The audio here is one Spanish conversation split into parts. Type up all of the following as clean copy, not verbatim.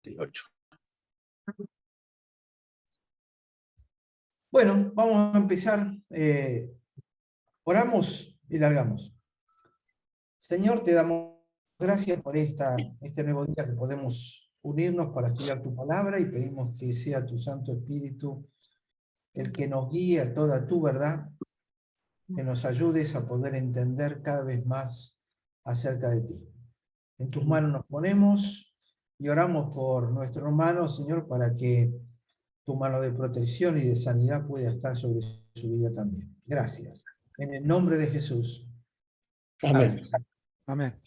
48. Bueno, vamos a empezar. Oramos y largamos. Señor, te damos gracias por este nuevo día que podemos unirnos para estudiar tu palabra y pedimos que sea tu Santo Espíritu el que nos guíe a toda tu verdad, que nos ayudes a poder entender cada vez más acerca de ti. En tus manos nos ponemos y oramos por nuestro hermano, Señor, para que tu mano de protección y de sanidad pueda estar sobre su vida también. Gracias. En el nombre de Jesús. Amén. Amén.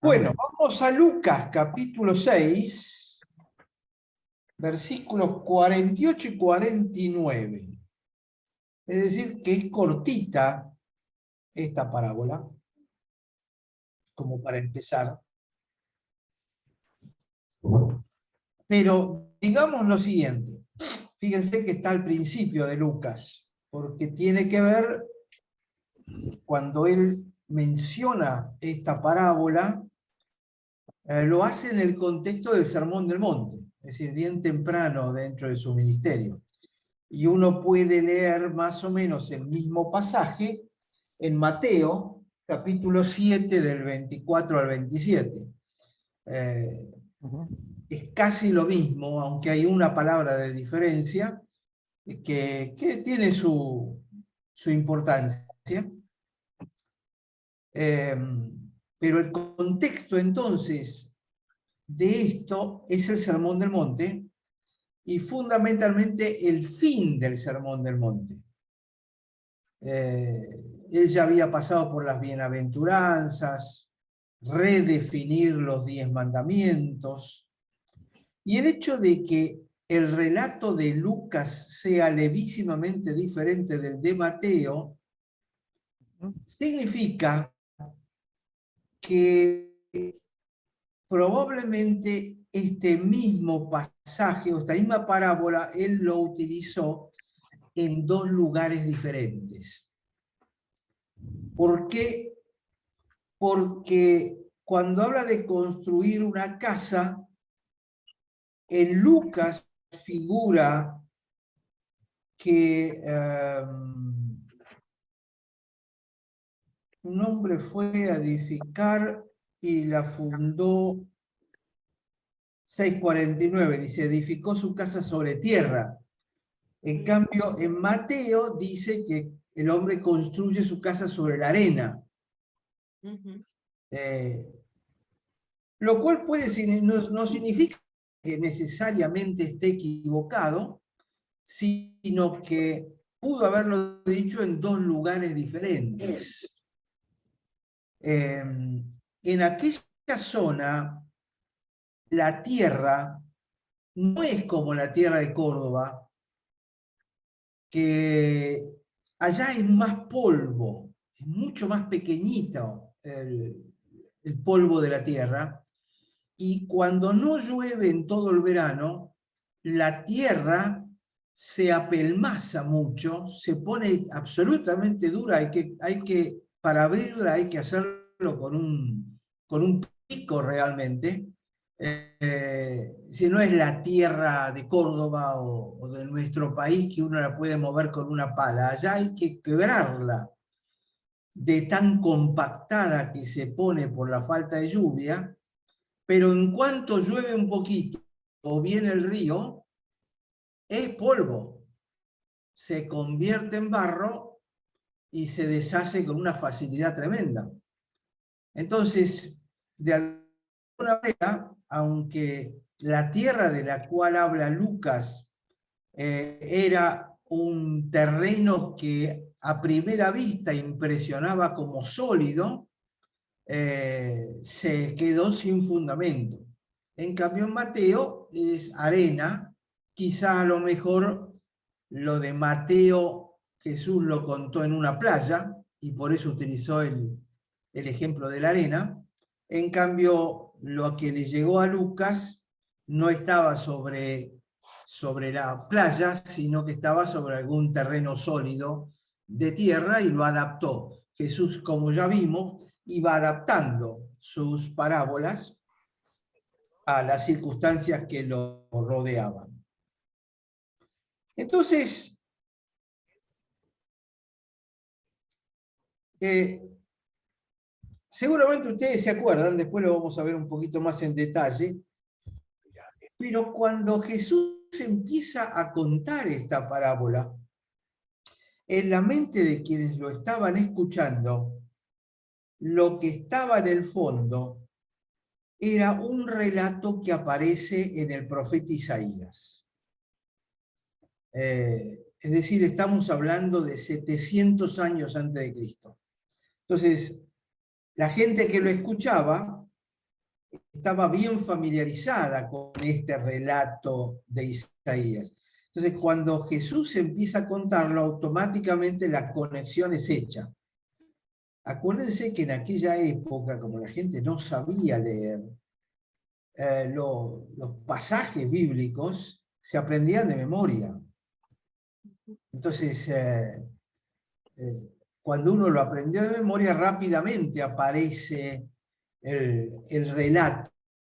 Bueno, vamos a Lucas capítulo 6, versículos 48 y 49. Es decir, que es cortita esta parábola, como para empezar. Pero digamos lo siguiente. Fíjense que está al principio de Lucas, porque tiene que ver, cuando él menciona esta parábola, lo hace en el contexto del Sermón del Monte, es decir, bien temprano dentro de su ministerio. Y uno puede leer más o menos el mismo pasaje en Mateo, capítulo 7, del 24 al 27. Es casi lo mismo, aunque hay una palabra de diferencia que tiene su importancia. Pero el contexto entonces de esto es el Sermón del Monte y fundamentalmente el fin del Sermón del Monte. Él ya había pasado por las bienaventuranzas, redefinir los 10 mandamientos, y el hecho de que el relato de Lucas sea levísimamente diferente del de Mateo significa que probablemente este mismo pasaje o esta misma parábola él lo utilizó en dos lugares diferentes. ¿Por qué? Porque cuando habla de construir una casa, en Lucas figura que un hombre fue a edificar y la fundó. 6:49 dice, edificó su casa sobre tierra. En cambio, en Mateo dice que el hombre construye su casa sobre la arena. Lo cual no significa que necesariamente esté equivocado, sino que pudo haberlo dicho en dos lugares diferentes. En aquella zona, la tierra no es como la tierra de Córdoba, que allá es más polvo, es mucho más pequeñito el polvo de la tierra, y cuando no llueve en todo el verano, la tierra se apelmaza mucho, se pone absolutamente dura, para abrirla hay que hacerlo con un pico realmente. Si no es la tierra de Córdoba o de nuestro país que uno la puede mover con una pala, allá hay que quebrarla de tan compactada que se pone por la falta de lluvia, pero en cuanto llueve un poquito o viene el río, es polvo, se convierte en barro y se deshace con una facilidad tremenda. Entonces, de alguna manera, aunque la tierra de la cual habla Lucas era un terreno que a primera vista impresionaba como sólido, se quedó sin fundamento. En cambio, en Mateo es arena. Quizá a lo mejor lo de Mateo Jesús lo contó en una playa y por eso utilizó el ejemplo de la arena. En cambio, lo que le llegó a Lucas no estaba sobre la playa, sino que estaba sobre algún terreno sólido de tierra y lo adaptó. Jesús, como ya vimos, iba adaptando sus parábolas a las circunstancias que lo rodeaban. Entonces, seguramente ustedes se acuerdan, después lo vamos a ver un poquito más en detalle, pero cuando Jesús empieza a contar esta parábola, en la mente de quienes lo estaban escuchando, lo que estaba en el fondo era un relato que aparece en el profeta Isaías. Es decir, estamos hablando de 700 años antes de Cristo. Entonces, la gente que lo escuchaba estaba bien familiarizada con este relato de Isaías. Entonces, cuando Jesús empieza a contarlo, automáticamente la conexión es hecha. Acuérdense que en aquella época, como la gente no sabía leer, los pasajes bíblicos se aprendían de memoria. Entonces, cuando uno lo aprendió de memoria, rápidamente aparece el relato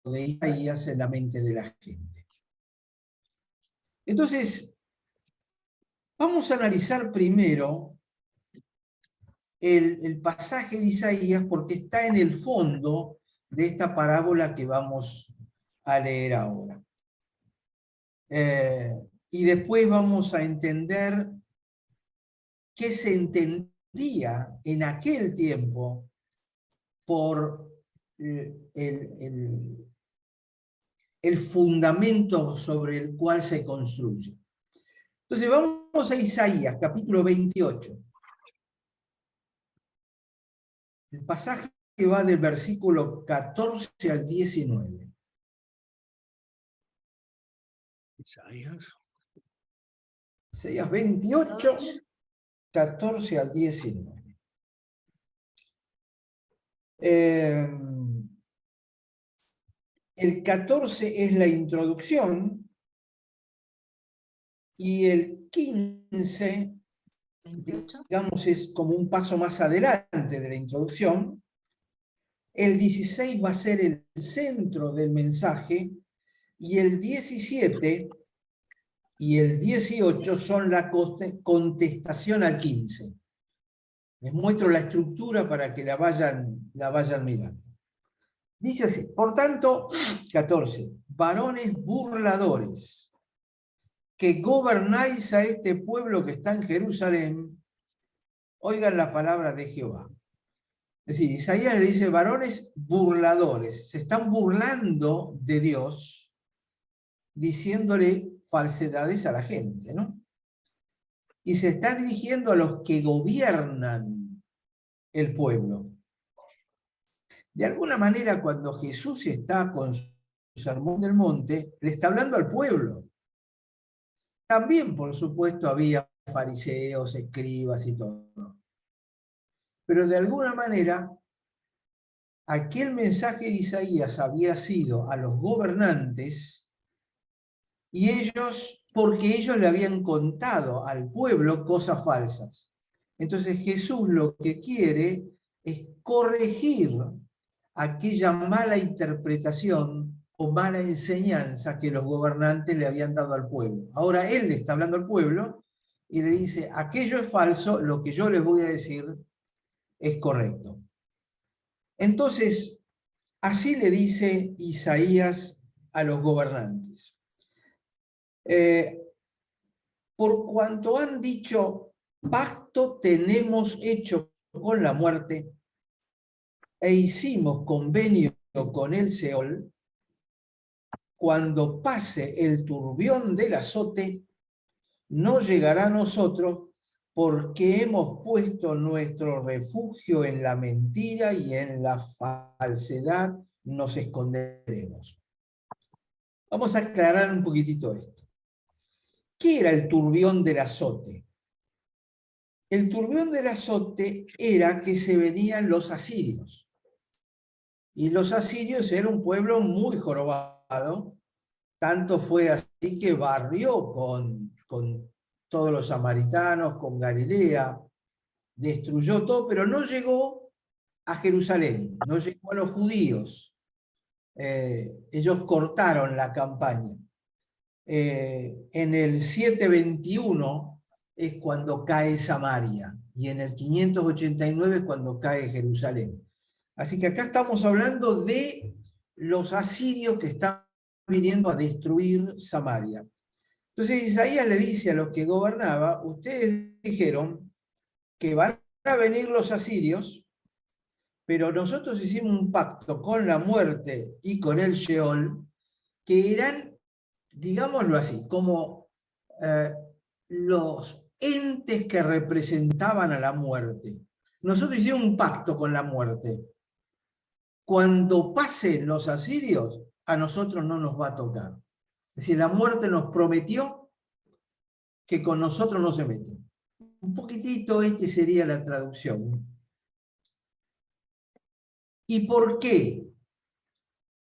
de Isaías en la mente de la gente. Entonces, vamos a analizar primero el pasaje de Isaías porque está en el fondo de esta parábola que vamos a leer ahora. Y después vamos a entender qué se entendía en aquel tiempo por el fundamento sobre el cual se construye. Entonces vamos a Isaías, capítulo 28. El pasaje que va del versículo 14 al 19. Isaías 28, 14 al 19. El 14 es la introducción y el 15, 28, digamos, es como un paso más adelante de la introducción. El 16 va a ser el centro del mensaje y el 17 y el 18 son la contestación al 15. Les muestro la estructura para que la vayan mirando. Dice así, por tanto, 14, varones burladores, que gobernáis a este pueblo que está en Jerusalén, oigan la palabra de Jehová. Es decir, Isaías le dice, varones burladores, se están burlando de Dios, diciéndole falsedades a la gente, ¿no? Y se está dirigiendo a los que gobiernan el pueblo. De alguna manera, cuando Jesús está con su sermón del monte, le está hablando al pueblo. También, por supuesto, había fariseos, escribas y todo. Pero de alguna manera, aquel mensaje de Isaías había sido a los gobernantes y ellos, porque ellos le habían contado al pueblo cosas falsas. Entonces Jesús lo que quiere es corregir aquella mala interpretación o mala enseñanza que los gobernantes le habían dado al pueblo. Ahora él le está hablando al pueblo y le dice, aquello es falso, lo que yo les voy a decir es correcto. Entonces, así le dice Isaías a los gobernantes. Por cuanto han dicho, pacto tenemos hecho con la muerte, e hicimos convenio con el Seol, cuando pase el turbión del azote, no llegará a nosotros, porque hemos puesto nuestro refugio en la mentira y en la falsedad nos esconderemos. Vamos a aclarar un poquitito esto. ¿Qué era el turbión del azote? El turbión del azote era que se venían los asirios. Y los asirios eran un pueblo muy jorobado, tanto fue así que barrió con todos los samaritanos, con Galilea, destruyó todo, pero no llegó a Jerusalén, no llegó a los judíos. ellos cortaron la campaña. En el 721 es cuando cae Samaria, y en el 589 es cuando cae Jerusalén. Así que acá estamos hablando de los asirios que están viniendo a destruir Samaria. Entonces Isaías le dice a los que gobernaba, ustedes dijeron que van a venir los asirios, pero nosotros hicimos un pacto con la muerte y con el Sheol, que eran, digámoslo así, como los entes que representaban a la muerte. Nosotros hicimos un pacto con la muerte. Cuando pasen los asirios, a nosotros no nos va a tocar. Es decir, la muerte nos prometió que con nosotros no se mete. Un poquitito sería la traducción. ¿Y por qué?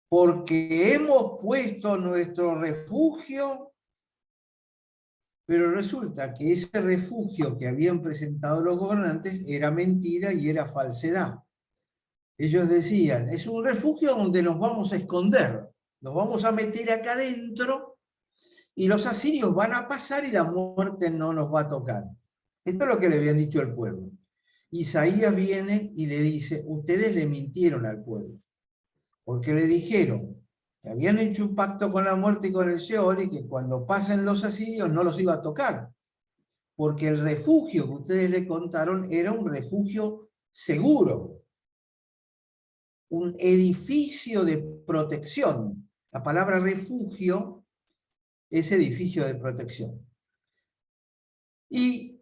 Porque hemos puesto nuestro refugio, pero resulta que ese refugio que habían presentado los gobernantes era mentira y era falsedad. Ellos decían, es un refugio donde nos vamos a esconder, nos vamos a meter acá adentro y los asirios van a pasar y la muerte no nos va a tocar. Esto es lo que le habían dicho al pueblo. Isaías viene y le dice, ustedes le mintieron al pueblo, porque le dijeron que habían hecho un pacto con la muerte y con el Sheol y que cuando pasen los asirios no los iba a tocar, porque el refugio que ustedes le contaron era un refugio seguro, un edificio de protección. La palabra refugio es edificio de protección. Y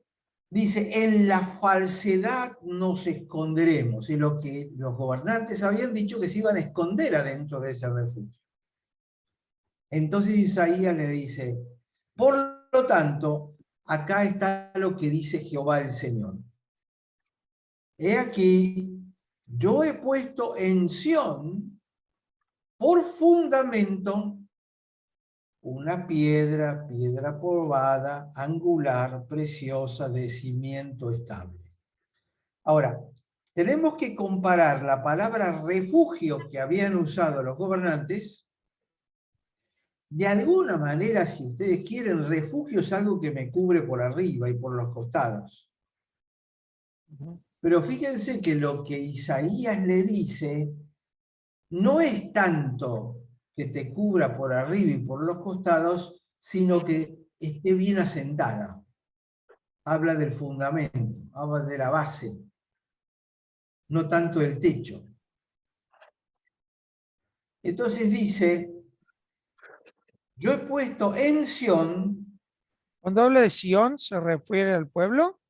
dice, en la falsedad nos esconderemos. Y lo que los gobernantes habían dicho que se iban a esconder adentro de ese refugio. Entonces Isaías le dice, por lo tanto, acá está lo que dice Jehová el Señor. He aquí, yo he puesto en Sión por fundamento una piedra probada, angular, preciosa, de cimiento estable. Ahora, tenemos que comparar la palabra refugio que habían usado los gobernantes. De alguna manera, si ustedes quieren, refugio es algo que me cubre por arriba y por los costados. Pero fíjense que lo que Isaías le dice no es tanto que te cubra por arriba y por los costados, sino que esté bien asentada. Habla del fundamento, habla de la base, no tanto el techo. Entonces dice, yo he puesto en Sión. Cuando habla de Sión, ¿se refiere al pueblo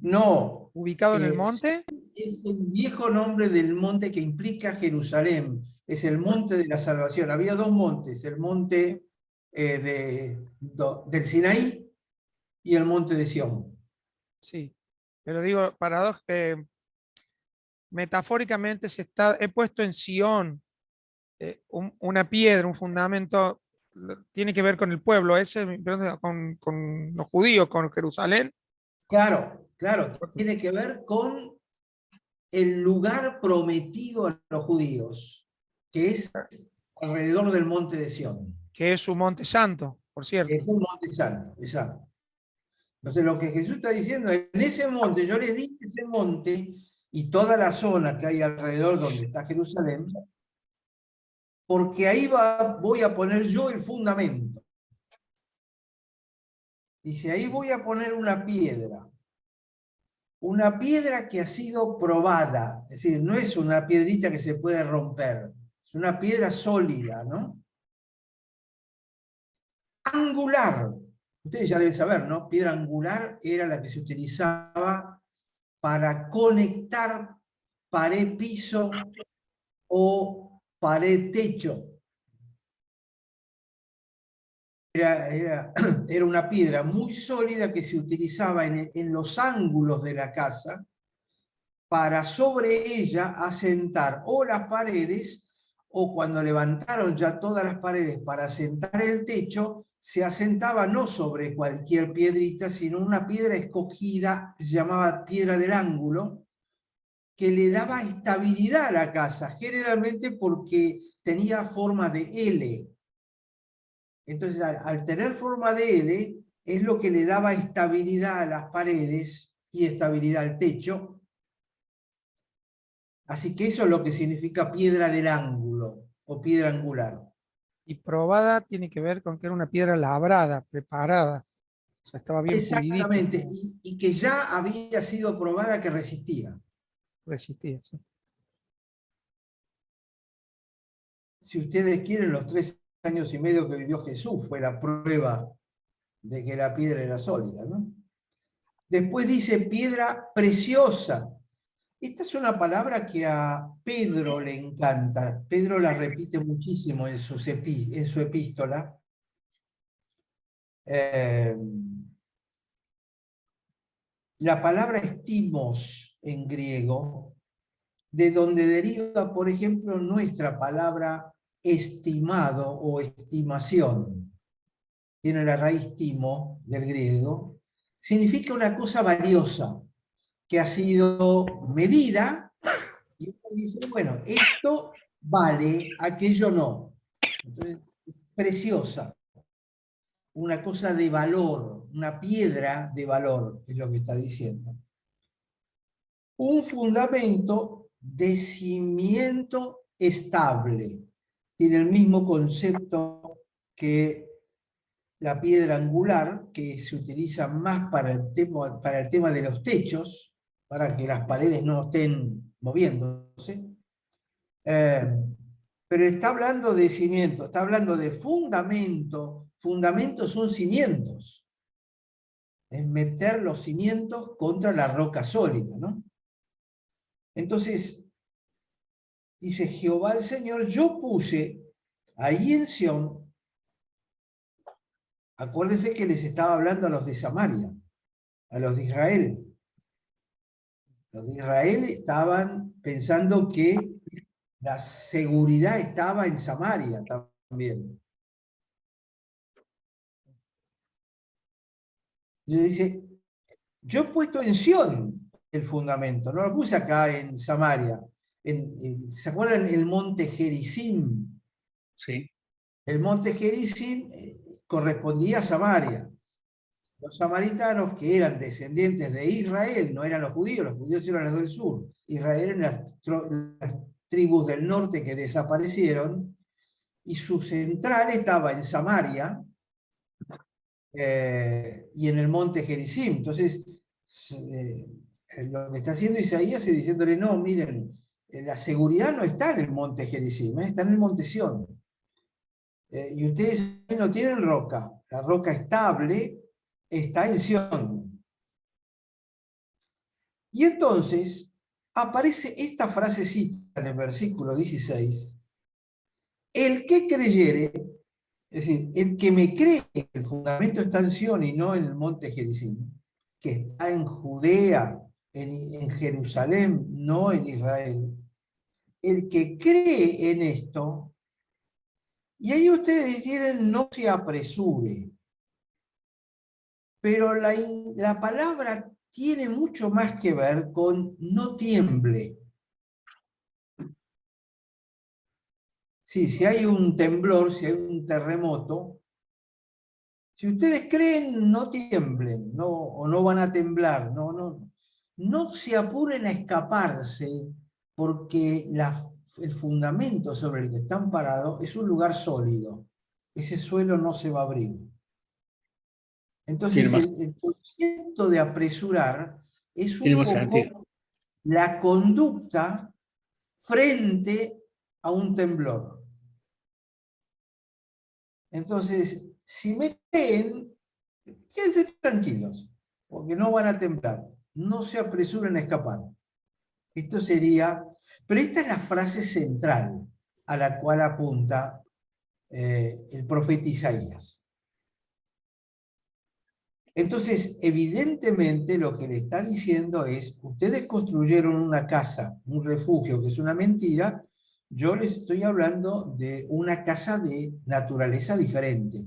No, ubicado en el monte? es el viejo nombre del monte que implica Jerusalén, es el monte de la salvación. Había dos montes, el monte del Sinaí y el monte de Sión. Sí, pero digo, metafóricamente he puesto en Sión una piedra, un fundamento, tiene que ver con el pueblo, con los judíos, con Jerusalén. Claro, tiene que ver con el lugar prometido a los judíos, que es alrededor del monte de Sión. Que es su monte santo, por cierto. Es el monte santo, exacto. Entonces lo que Jesús está diciendo, en ese monte, yo les di ese monte y toda la zona que hay alrededor donde está Jerusalén, porque ahí voy a poner yo el fundamento. Dice, ahí voy a poner una piedra que ha sido probada, es decir, no es una piedrita que se puede romper, es una piedra sólida, ¿no? Angular, ustedes ya deben saber, ¿no? Piedra angular era la que se utilizaba para conectar pared-piso o pared-techo. Era una piedra muy sólida que se utilizaba en los ángulos de la casa para sobre ella asentar o las paredes, o cuando levantaron ya todas las paredes para asentar el techo, se asentaba no sobre cualquier piedrita, sino una piedra escogida, se llamaba piedra del ángulo, que le daba estabilidad a la casa, generalmente porque tenía forma de L. Entonces, al tener forma de L, es lo que le daba estabilidad a las paredes y estabilidad al techo. Así que eso es lo que significa piedra del ángulo o piedra angular. Y probada tiene que ver con que era una piedra labrada, preparada. O sea, estaba bien pulidita, Exactamente, y que ya había sido probada que resistía. resistía. Sí. Si ustedes quieren, los 3 años y medio que vivió Jesús fue la prueba de que la piedra era sólida, ¿no? Después dice piedra preciosa. Esta es una palabra que a Pedro le encanta. Pedro la repite muchísimo en su epístola. La palabra estimos en griego, de donde deriva, por ejemplo, nuestra palabra estimado o estimación. Tiene la raíz timo del griego. Significa una cosa valiosa que ha sido medida y uno dice, bueno, esto vale, aquello no. Entonces, preciosa, una cosa de valor, una piedra de valor, es lo que está diciendo. Un fundamento de cimiento estable. Tiene el mismo concepto que la piedra angular, que se utiliza más para el tema de los techos, para que las paredes no estén moviéndose. Pero está hablando de cimiento, está hablando de fundamento. Fundamentos son cimientos. Es meter los cimientos contra la roca sólida, ¿no? Entonces, dice Jehová el Señor, yo puse ahí en Sión, acuérdense que les estaba hablando a los de Samaria, a los de Israel. Los de Israel estaban pensando que la seguridad estaba en Samaria también. Y dice, yo he puesto en Sión el fundamento, no lo puse acá en Samaria. ¿Se acuerdan el monte Gerizim? Sí. El monte Gerizim correspondía a Samaria. Los samaritanos, que eran descendientes de Israel, no eran los judíos eran los del sur. Israel eran las tribus del norte que desaparecieron, y su central estaba en Samaria y en el monte Gerizim. Entonces, lo que está haciendo Isaías es diciéndole, no, miren, la seguridad no está en el monte Gerizim, está en el monte Sión. Y ustedes no tienen roca, la roca estable está en Sión. Y entonces aparece esta frasecita en el versículo 16, el que creyere, es decir, el que me cree que el fundamento está en Sión y no en el monte Gerizim, que está en Judea, en Jerusalén, no en Israel, el que cree en esto, y ahí ustedes tienen no se apresure, pero la palabra tiene mucho más que ver con no tiemble. Sí, si hay un temblor, si hay un terremoto, si ustedes creen, no tiemblen, no, o no van a temblar, no se apuren a escaparse, porque el fundamento sobre el que están parados es un lugar sólido. Ese suelo no se va a abrir. Entonces, el concepto de apresurar es un poco la conducta frente a un temblor. Entonces, si me creen, quédense tranquilos, porque no van a temblar. No se apresuren a escapar. Esto sería, pero esta es la frase central a la cual apunta el profeta Isaías. Entonces, evidentemente lo que le está diciendo es, ustedes construyeron una casa, un refugio, que es una mentira, yo les estoy hablando de una casa de naturaleza diferente,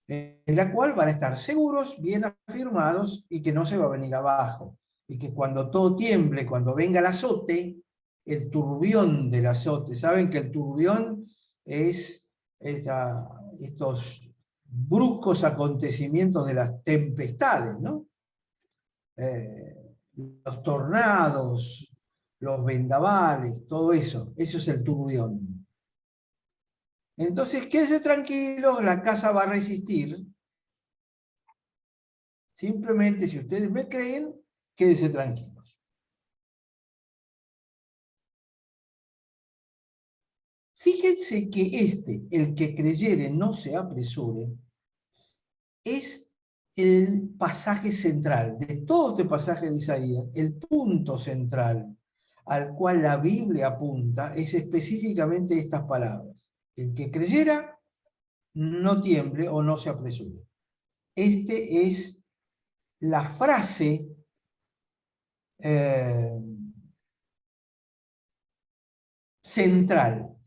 en la cual van a estar seguros, bien afirmados y que no se va a venir abajo. y que cuando todo tiemble, cuando venga el azote, el turbión del azote, saben que el turbión es estos bruscos acontecimientos de las tempestades, ¿no? Los tornados, los vendavales, todo eso es el turbión. Entonces, quédense tranquilos, la casa va a resistir. Simplemente, si ustedes me creen, quédense tranquilos. Fíjense que el que creyere no se apresure, es el pasaje central. De todo este pasaje de Isaías, el punto central al cual la Biblia apunta es específicamente estas palabras. El que creyera, no tiemble o no se apresure. Este es la frase central.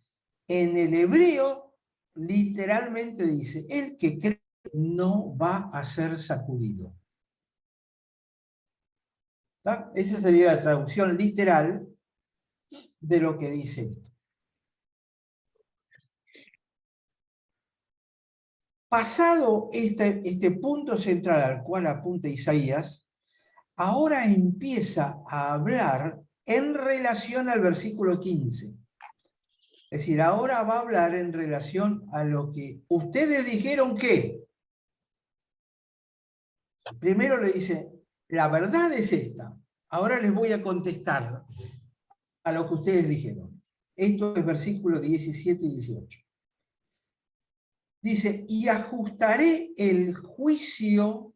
En el hebreo, literalmente dice, el que cree no va a ser sacudido. ¿Está? Esa sería la traducción literal de lo que dice esto. Pasado este punto central al cual apunta Isaías, ahora empieza a hablar en relación al versículo 15. Es decir, ahora va a hablar en relación a lo que ustedes dijeron que. Primero le dice, la verdad es esta. Ahora les voy a contestar a lo que ustedes dijeron. Esto es versículos 17 y 18. Dice, y ajustaré el juicio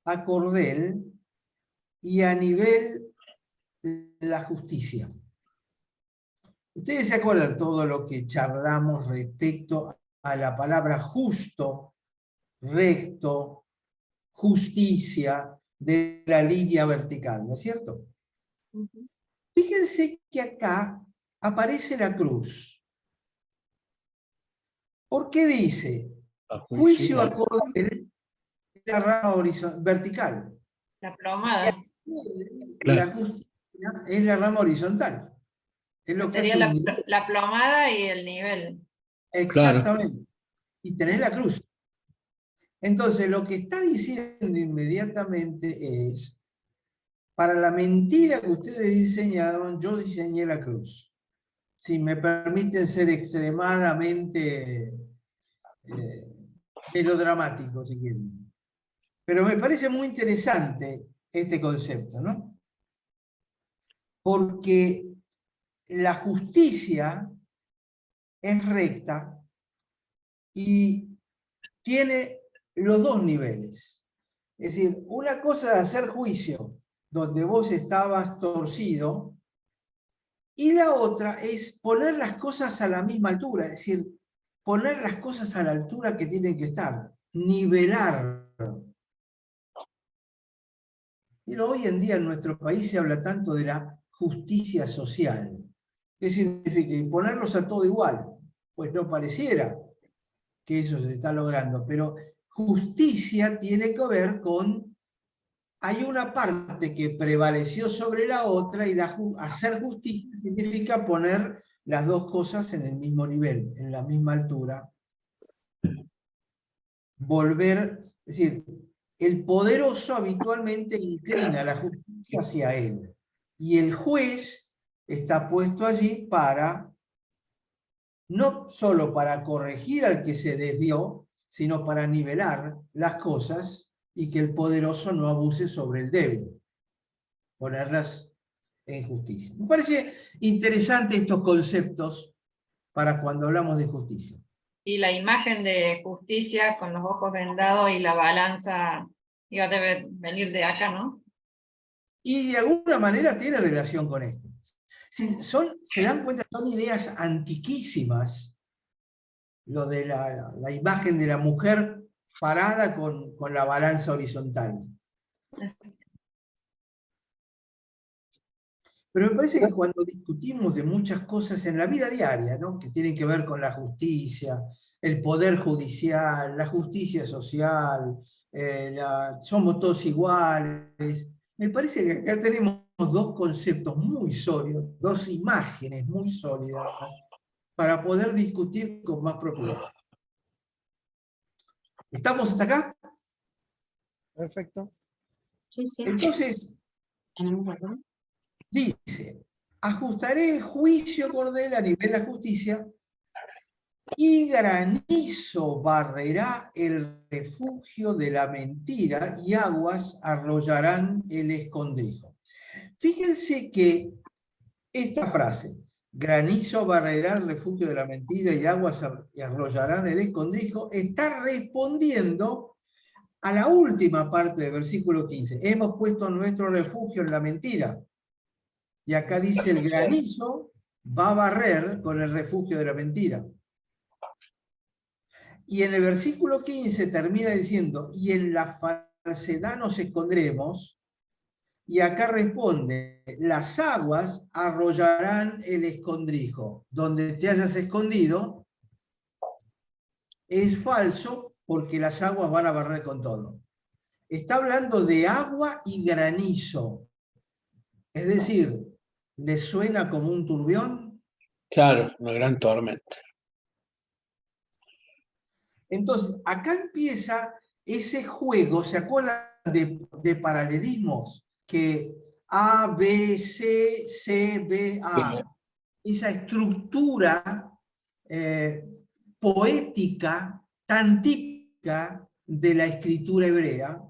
a cordel y a nivel la justicia. Ustedes se acuerdan todo lo que charlamos respecto a la palabra justo, recto, justicia de la línea vertical, ¿no es cierto? Fíjense que acá aparece la cruz. ¿Por qué dice? Juicio a cordel es la rama vertical. La plomada. La justicia es la rama horizontal. Es lo que Sería hace la plomada y el nivel. exactamente. Claro. Y tenés la cruz. Entonces, lo que está diciendo inmediatamente es, para la mentira que ustedes diseñaron, yo diseñé la cruz. Si me permiten ser extremadamente melodramático, si quieren. Pero me parece muy interesante este concepto, ¿no? Porque la justicia es recta y tiene los dos niveles. Es decir, una cosa es hacer juicio donde vos estabas torcido y la otra es poner las cosas a la misma altura, es decir, poner las cosas a la altura que tienen que estar, nivelar. Pero hoy en día en nuestro país se habla tanto de la justicia social. ¿Qué significa? Y ponerlos a todo igual. Pues no pareciera que eso se está logrando, pero justicia tiene que ver con, hay una parte que prevaleció sobre la otra y hacer justicia significa poner las dos cosas en el mismo nivel, en la misma altura. Volver, es decir, el poderoso habitualmente inclina la justicia hacia él y el juez está puesto allí para, no solo para corregir al que se desvió, sino para nivelar las cosas y que el poderoso no abuse sobre el débil, ponerlas en justicia. Me parece interesante estos conceptos para cuando hablamos de justicia. Y la imagen de justicia con los ojos vendados y la balanza, digo, debe venir de acá, ¿no? Y de alguna manera tiene relación con esto. Se dan cuenta, son ideas antiquísimas, lo de la imagen de la mujer parada con la balanza horizontal. Pero me parece que cuando discutimos de muchas cosas en la vida diaria, ¿no? Que tienen que ver con la justicia, el poder judicial, la justicia social, somos todos iguales, Me parece que acá tenemos dos conceptos muy sólidos, dos imágenes muy sólidas para poder discutir con más propiedad. ¿Estamos hasta acá? Perfecto. Sí, sí. Entonces, dice, ajustaré el juicio cordel a nivel de la justicia y granizo barrerá el refugio de la mentira y aguas arrollarán el escondrijo. Fíjense que esta frase, granizo barrerá el refugio de la mentira y aguas arrollarán el escondrijo, está respondiendo a la última parte del versículo 15. Hemos puesto nuestro refugio en la mentira. Y acá dice, el granizo va a barrer con el refugio de la mentira. Y en el versículo 15 termina diciendo, y en la falsedad nos escondremos. Y acá responde, las aguas arrollarán el escondrijo. Donde te hayas escondido es falso porque las aguas van a barrer con todo. Está hablando de agua y granizo. Es decir, ¿le suena como un turbión? Claro, una gran tormenta. Entonces, acá empieza ese juego, ¿se acuerdan de paralelismos? Que A, B, C, C, B, A. Esa estructura poética tan típica de la escritura hebrea,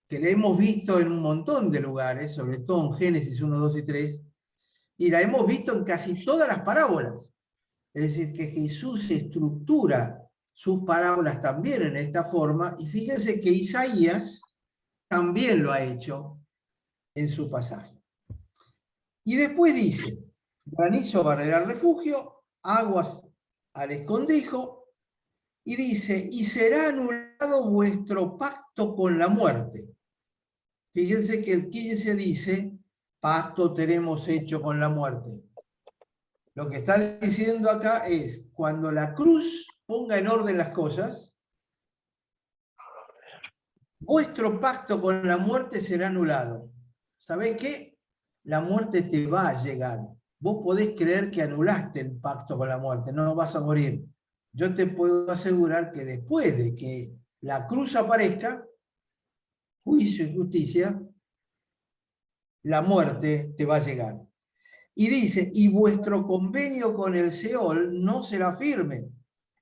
que la hemos visto en un montón de lugares, sobre todo en Génesis 1, 2 y 3, y la hemos visto en casi todas las parábolas. Es decir, que Jesús estructura sus parábolas también en esta forma, y fíjense que Isaías también lo ha hecho en su pasaje. Y después dice, granizo barrerá el refugio, aguas al escondrijo, y dice, y será anulado vuestro pacto con la muerte. Fíjense que el 15 dice, pacto tenemos hecho con la muerte. Lo que está diciendo acá es, cuando la cruz ponga en orden las cosas, vuestro pacto con la muerte será anulado. ¿Sabés qué? La muerte te va a llegar. Vos podés creer que anulaste el pacto con la muerte, no vas a morir. Yo te puedo asegurar que después de que la cruz aparezca, juicio y justicia, la muerte te va a llegar. Y dice, y vuestro convenio con el Seol no será firme.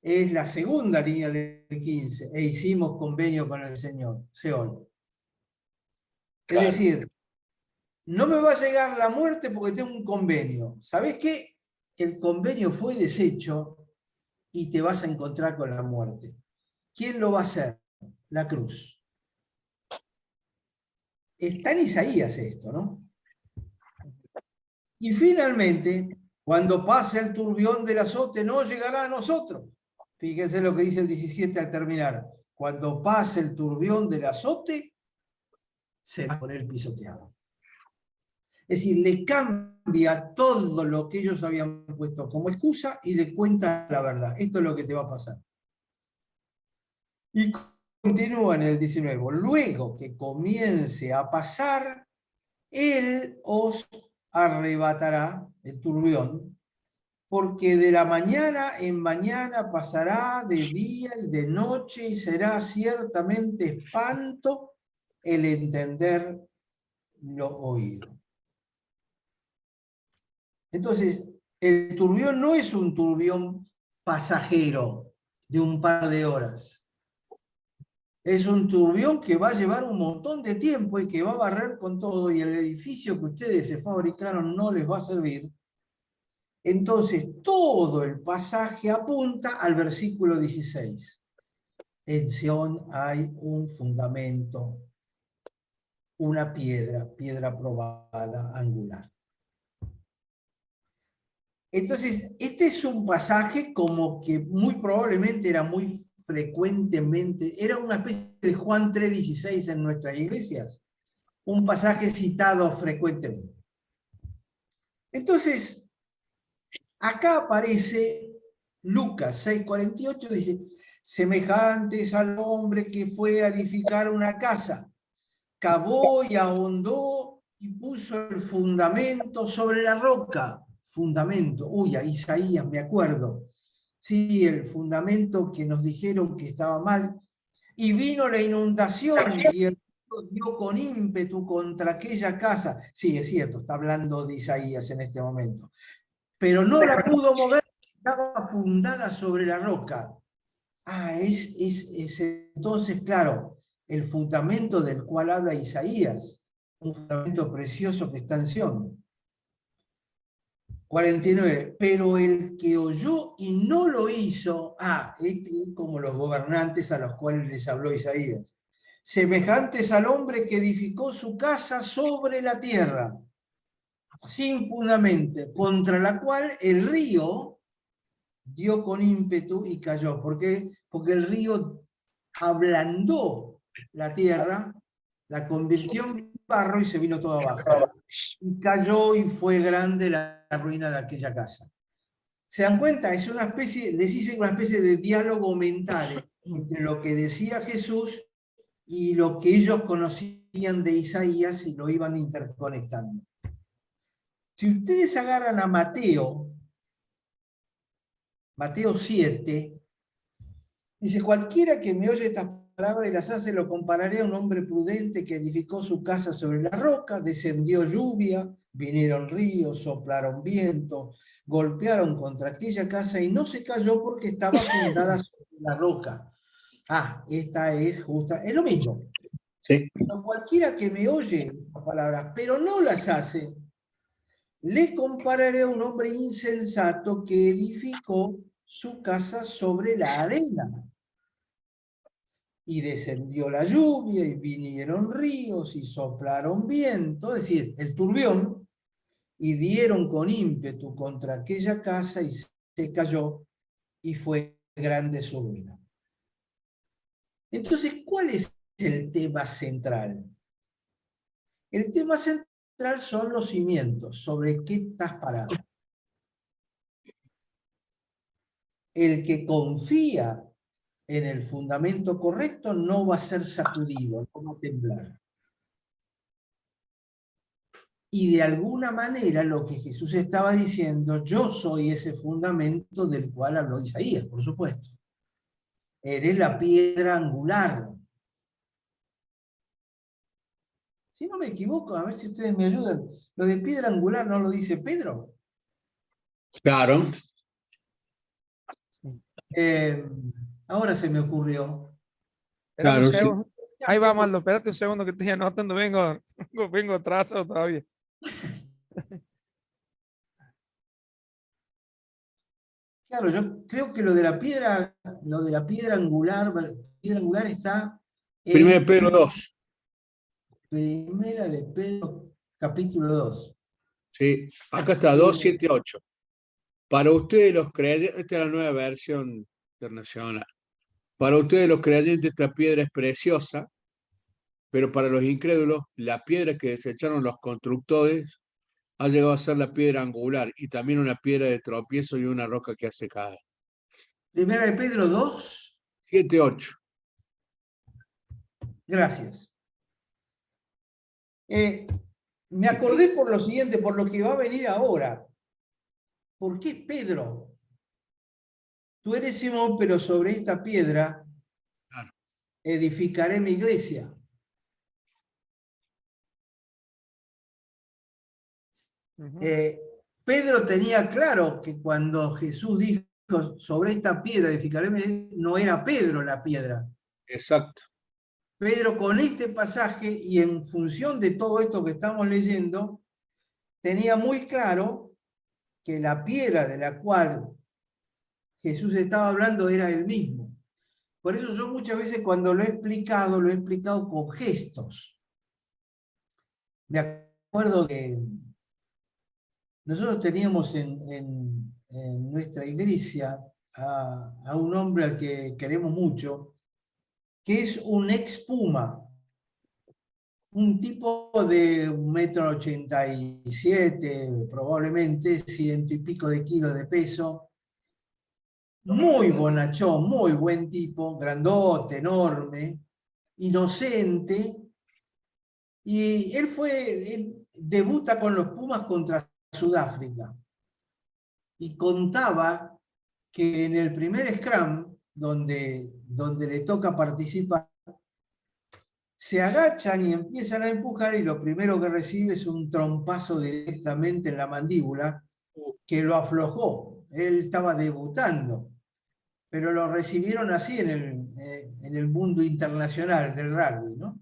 Es la segunda línea del 15. E hicimos convenio con el Señor, Seol. Claro. Es decir, no me va a llegar la muerte porque tengo un convenio. ¿Sabés qué? El convenio fue deshecho y te vas a encontrar con la muerte. ¿Quién lo va a hacer? La cruz. Está en Isaías esto, ¿no? Y finalmente, cuando pase el turbión del azote, no llegará a nosotros. Fíjense lo que dice el 17 al terminar. Cuando pase el turbión del azote, se va a poner pisoteado. Es decir, le cambia todo lo que ellos habían puesto como excusa y le cuenta la verdad. Esto es lo que te va a pasar. Y continúa en el 19. Luego que comience a pasar, él os arrebatará, el turbión, porque de la mañana en mañana pasará de día y de noche y será ciertamente espanto el entender lo oído. Entonces, el turbión no es un turbión pasajero de un par de horas. Es un turbión que va a llevar un montón de tiempo y que va a barrer con todo, y el edificio que ustedes se fabricaron no les va a servir. Entonces, todo el pasaje apunta al versículo 16. En Sión hay un fundamento, una piedra probada, angular. Entonces, este es un pasaje como que muy probablemente era muy frecuentemente, era una especie de Juan 3:16 en nuestras iglesias, un pasaje citado frecuentemente. Entonces, acá aparece Lucas 6:48, dice, semejantes al hombre que fue a edificar una casa, cavó y ahondó y puso el fundamento sobre la roca. Fundamento, uy, a Isaías, me acuerdo. Sí, el fundamento que nos dijeron que estaba mal. Y vino la inundación y el río dio con ímpetu contra aquella casa. Sí, es cierto, está hablando de Isaías en este momento. Pero no la pudo mover, estaba fundada sobre la roca. Ah, es entonces, claro, el fundamento del cual habla Isaías, un fundamento precioso que está en Sión. 49. Pero el que oyó y no lo hizo, este es como los gobernantes a los cuales les habló Isaías, semejantes al hombre que edificó su casa sobre la tierra, sin fundamento, contra la cual el río dio con ímpetu y cayó. ¿Por qué? Porque el río ablandó la tierra, la convirtió en barro y se vino todo abajo. Y cayó y fue grande la ruina de aquella casa. ¿Se dan cuenta? Es una especie, les hice una especie de diálogo mental entre lo que decía Jesús y lo que ellos conocían de Isaías y lo iban interconectando. Si ustedes agarran a Mateo 7, dice, cualquiera que me oye estas palabras y las hace, lo compararé a un hombre prudente que edificó su casa sobre la roca, descendió lluvia, vinieron ríos, soplaron viento, golpearon contra aquella casa y no se cayó porque estaba fundada sobre la roca. Esta es justa, es lo mismo. Sí. Pero cualquiera que me oye estas palabras, pero no las hace, le compararé a un hombre insensato que edificó su casa sobre la arena. Y descendió la lluvia, y vinieron ríos, y soplaron viento, es decir, el turbión, y dieron con ímpetu contra aquella casa, y se cayó, y fue grande su ruina. Entonces, ¿cuál es el tema central? El tema central son los cimientos, sobre qué estás parado. El que confía en el fundamento correcto no va a ser sacudido, no va a temblar. Y de alguna manera lo que Jesús estaba diciendo, yo soy ese fundamento del cual habló Isaías, por supuesto. Eres la piedra angular. Si no me equivoco, a ver si ustedes me ayudan, lo de piedra angular no lo dice Pedro. Claro. Ahora se me ocurrió. Espérame un Claro, sí. segundo. Ahí vamos, Aldo, espérate un segundo que estoy anotando, vengo atrasado todavía. Claro, yo creo que lo de la piedra angular está en 1 Pedro 2. Primera de Pedro, capítulo 2. Sí, acá está, 2, 7, 8. Para ustedes los creyentes, esta es la nueva versión internacional. Para ustedes los creyentes esta piedra es preciosa, pero para los incrédulos la piedra que desecharon los constructores ha llegado a ser la piedra angular y también una piedra de tropiezo y una roca que hace caer. Primera de Pedro 2. 7, 8. Gracias. Me acordé por lo siguiente, por lo que va a venir ahora. ¿Por qué Pedro? Tú eres Simón, pero sobre esta piedra edificaré mi iglesia. Pedro tenía claro que cuando Jesús dijo sobre esta piedra edificaré mi iglesia, no era Pedro la piedra. Exacto. Pedro con este pasaje y en función de todo esto que estamos leyendo, tenía muy claro que la piedra de la cual Jesús estaba hablando era él mismo. Por eso yo muchas veces cuando lo he explicado con gestos. Me acuerdo que nosotros teníamos en nuestra iglesia a un hombre al que queremos mucho, que es un ex Puma, un tipo de 1,87 m, probablemente 100 y pico de kilos de peso, muy bonachón, muy buen tipo, grandote, enorme, inocente, y él debuta con los Pumas contra Sudáfrica. Y contaba que en el primer scrum, donde le toca participar, se agachan y empiezan a empujar y lo primero que recibe es un trompazo directamente en la mandíbula que lo aflojó. Él estaba debutando, pero lo recibieron así en el mundo internacional del rugby, ¿no?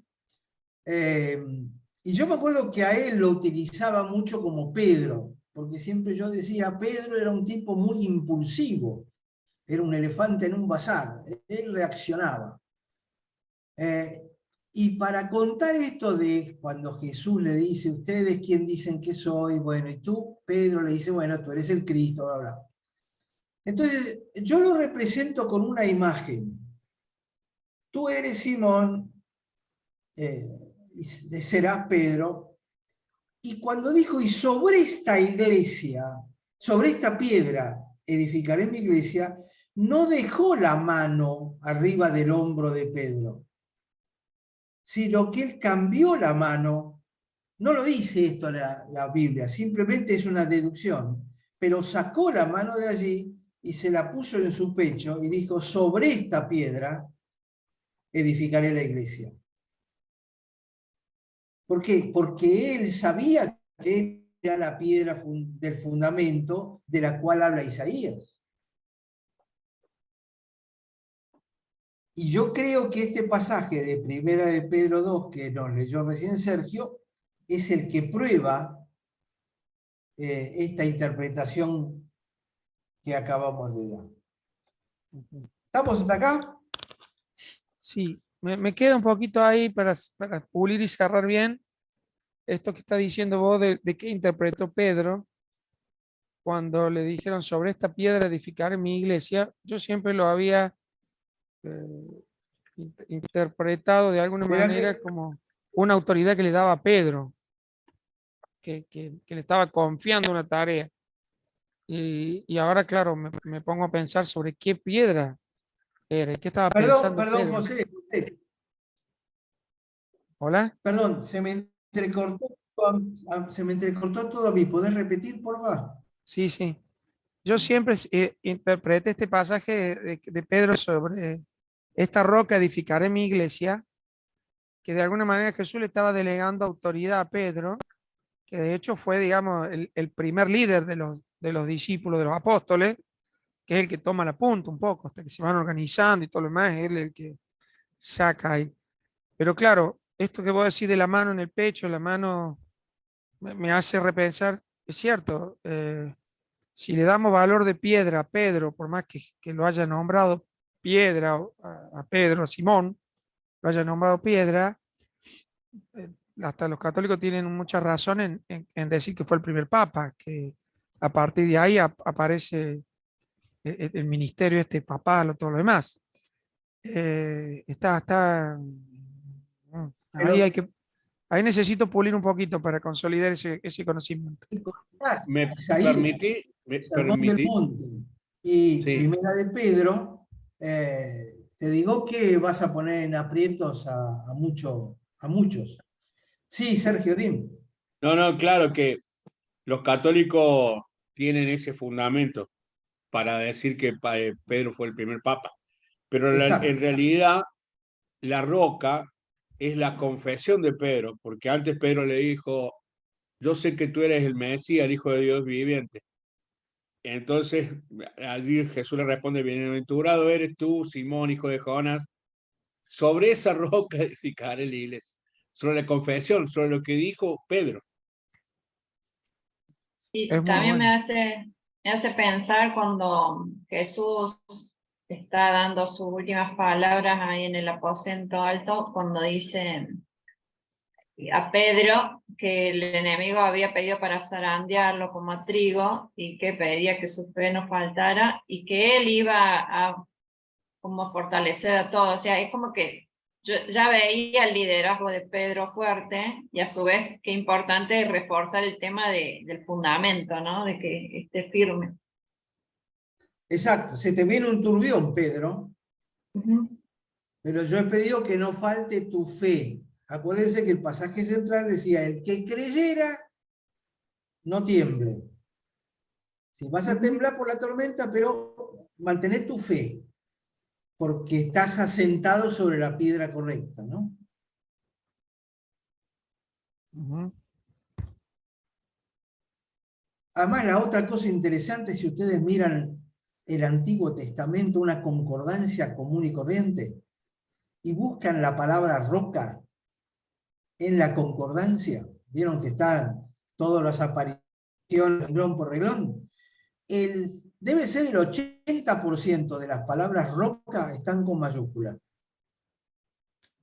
Y yo me acuerdo que a él lo utilizaba mucho como Pedro, porque siempre yo decía, Pedro era un tipo muy impulsivo, era un elefante en un bazar, él reaccionaba. Y para contar esto de cuando Jesús le dice, ¿ustedes quién dicen que soy? Bueno, y tú, Pedro, le dice, bueno, tú eres el Cristo, bla, bla. Entonces, yo lo represento con una imagen. Tú eres Simón, serás Pedro, y cuando dijo, y sobre esta iglesia, sobre esta piedra, edificaré mi iglesia, no dejó la mano arriba del hombro de Pedro, sino que él cambió la mano. No lo dice esto la Biblia, simplemente es una deducción, pero sacó la mano de allí y se la puso en su pecho y dijo, sobre esta piedra edificaré la iglesia. ¿Por qué? Porque él sabía que era la piedra del fundamento de la cual habla Isaías. Y yo creo que este pasaje de Primera de Pedro 2, que nos leyó recién Sergio, es el que prueba esta interpretación que acabamos de dar. ¿Estamos hasta acá? Sí, me queda un poquito ahí para pulir y cerrar bien esto que está diciendo vos de qué interpretó Pedro cuando le dijeron sobre esta piedra edificar mi iglesia. Yo siempre lo había interpretado de alguna manera como una autoridad que le daba a Pedro, que le estaba confiando una tarea. Y ahora, claro, me pongo a pensar sobre qué piedra era, qué estaba pensando Perdón, Pedro. José. ¿Hola? Perdón, se me entrecortó todo a mí. ¿Podés repetir, por favor? Sí, sí. Yo siempre interpreté este pasaje de Pedro sobre esta roca edificaré mi iglesia, que de alguna manera Jesús le estaba delegando autoridad a Pedro, que de hecho fue, digamos, el primer líder de los discípulos, de los apóstoles, que es el que toma la punta un poco, hasta que se van organizando y todo lo demás, es él el que saca ahí. Pero claro, esto que vos decís de la mano en el pecho, la mano, me hace repensar, es cierto, si le damos valor de piedra a Pedro, por más que lo haya nombrado piedra a Pedro, a Simón, lo haya nombrado piedra, hasta los católicos tienen mucha razón en decir que fue el primer papa, que a partir de ahí aparece el ministerio este papal o todo lo demás. Ahí ahí necesito pulir un poquito para consolidar ese conocimiento. ¿Me Isaías, Sermón del permití? Monte y Sí. Primera de Pedro, te digo que vas a poner en aprietos a muchos. Sí, Sergio, dime. No, claro que los católicos tienen ese fundamento para decir que Pedro fue el primer papa, pero Exacto. en realidad la roca es la confesión de Pedro, porque antes Pedro le dijo, yo sé que tú eres el Mesías, el Hijo de Dios viviente. Entonces, allí Jesús le responde, bienaventurado eres tú, Simón, hijo de Jonás, sobre esa roca edificaré la iglesia, sobre la confesión, sobre lo que dijo Pedro. Y Es muy también bueno. me hace pensar cuando Jesús está dando sus últimas palabras ahí en el aposento alto, cuando dice a Pedro que el enemigo había pedido para zarandearlo como a trigo y que pedía que su fe no faltara y que él iba a como fortalecer a todos. O sea, es como que yo ya veía el liderazgo de Pedro fuerte y a su vez qué importante es reforzar el tema del fundamento, ¿no? De que esté firme. Exacto, se te viene un turbión, Pedro, Uh-huh. pero yo he pedido que no falte tu fe. Acuérdense que el pasaje central decía, el que creyera, no tiemble. Si vas a temblar por la tormenta, pero mantener tu fe, porque estás asentado sobre la piedra correcta, ¿no? Ujú. Además, la otra cosa interesante, si ustedes miran el Antiguo Testamento, una concordancia común y corriente, y buscan la palabra roca en la concordancia, vieron que están todas las apariciones renglón por renglón, debe ser el 80% de las palabras roca están con mayúscula.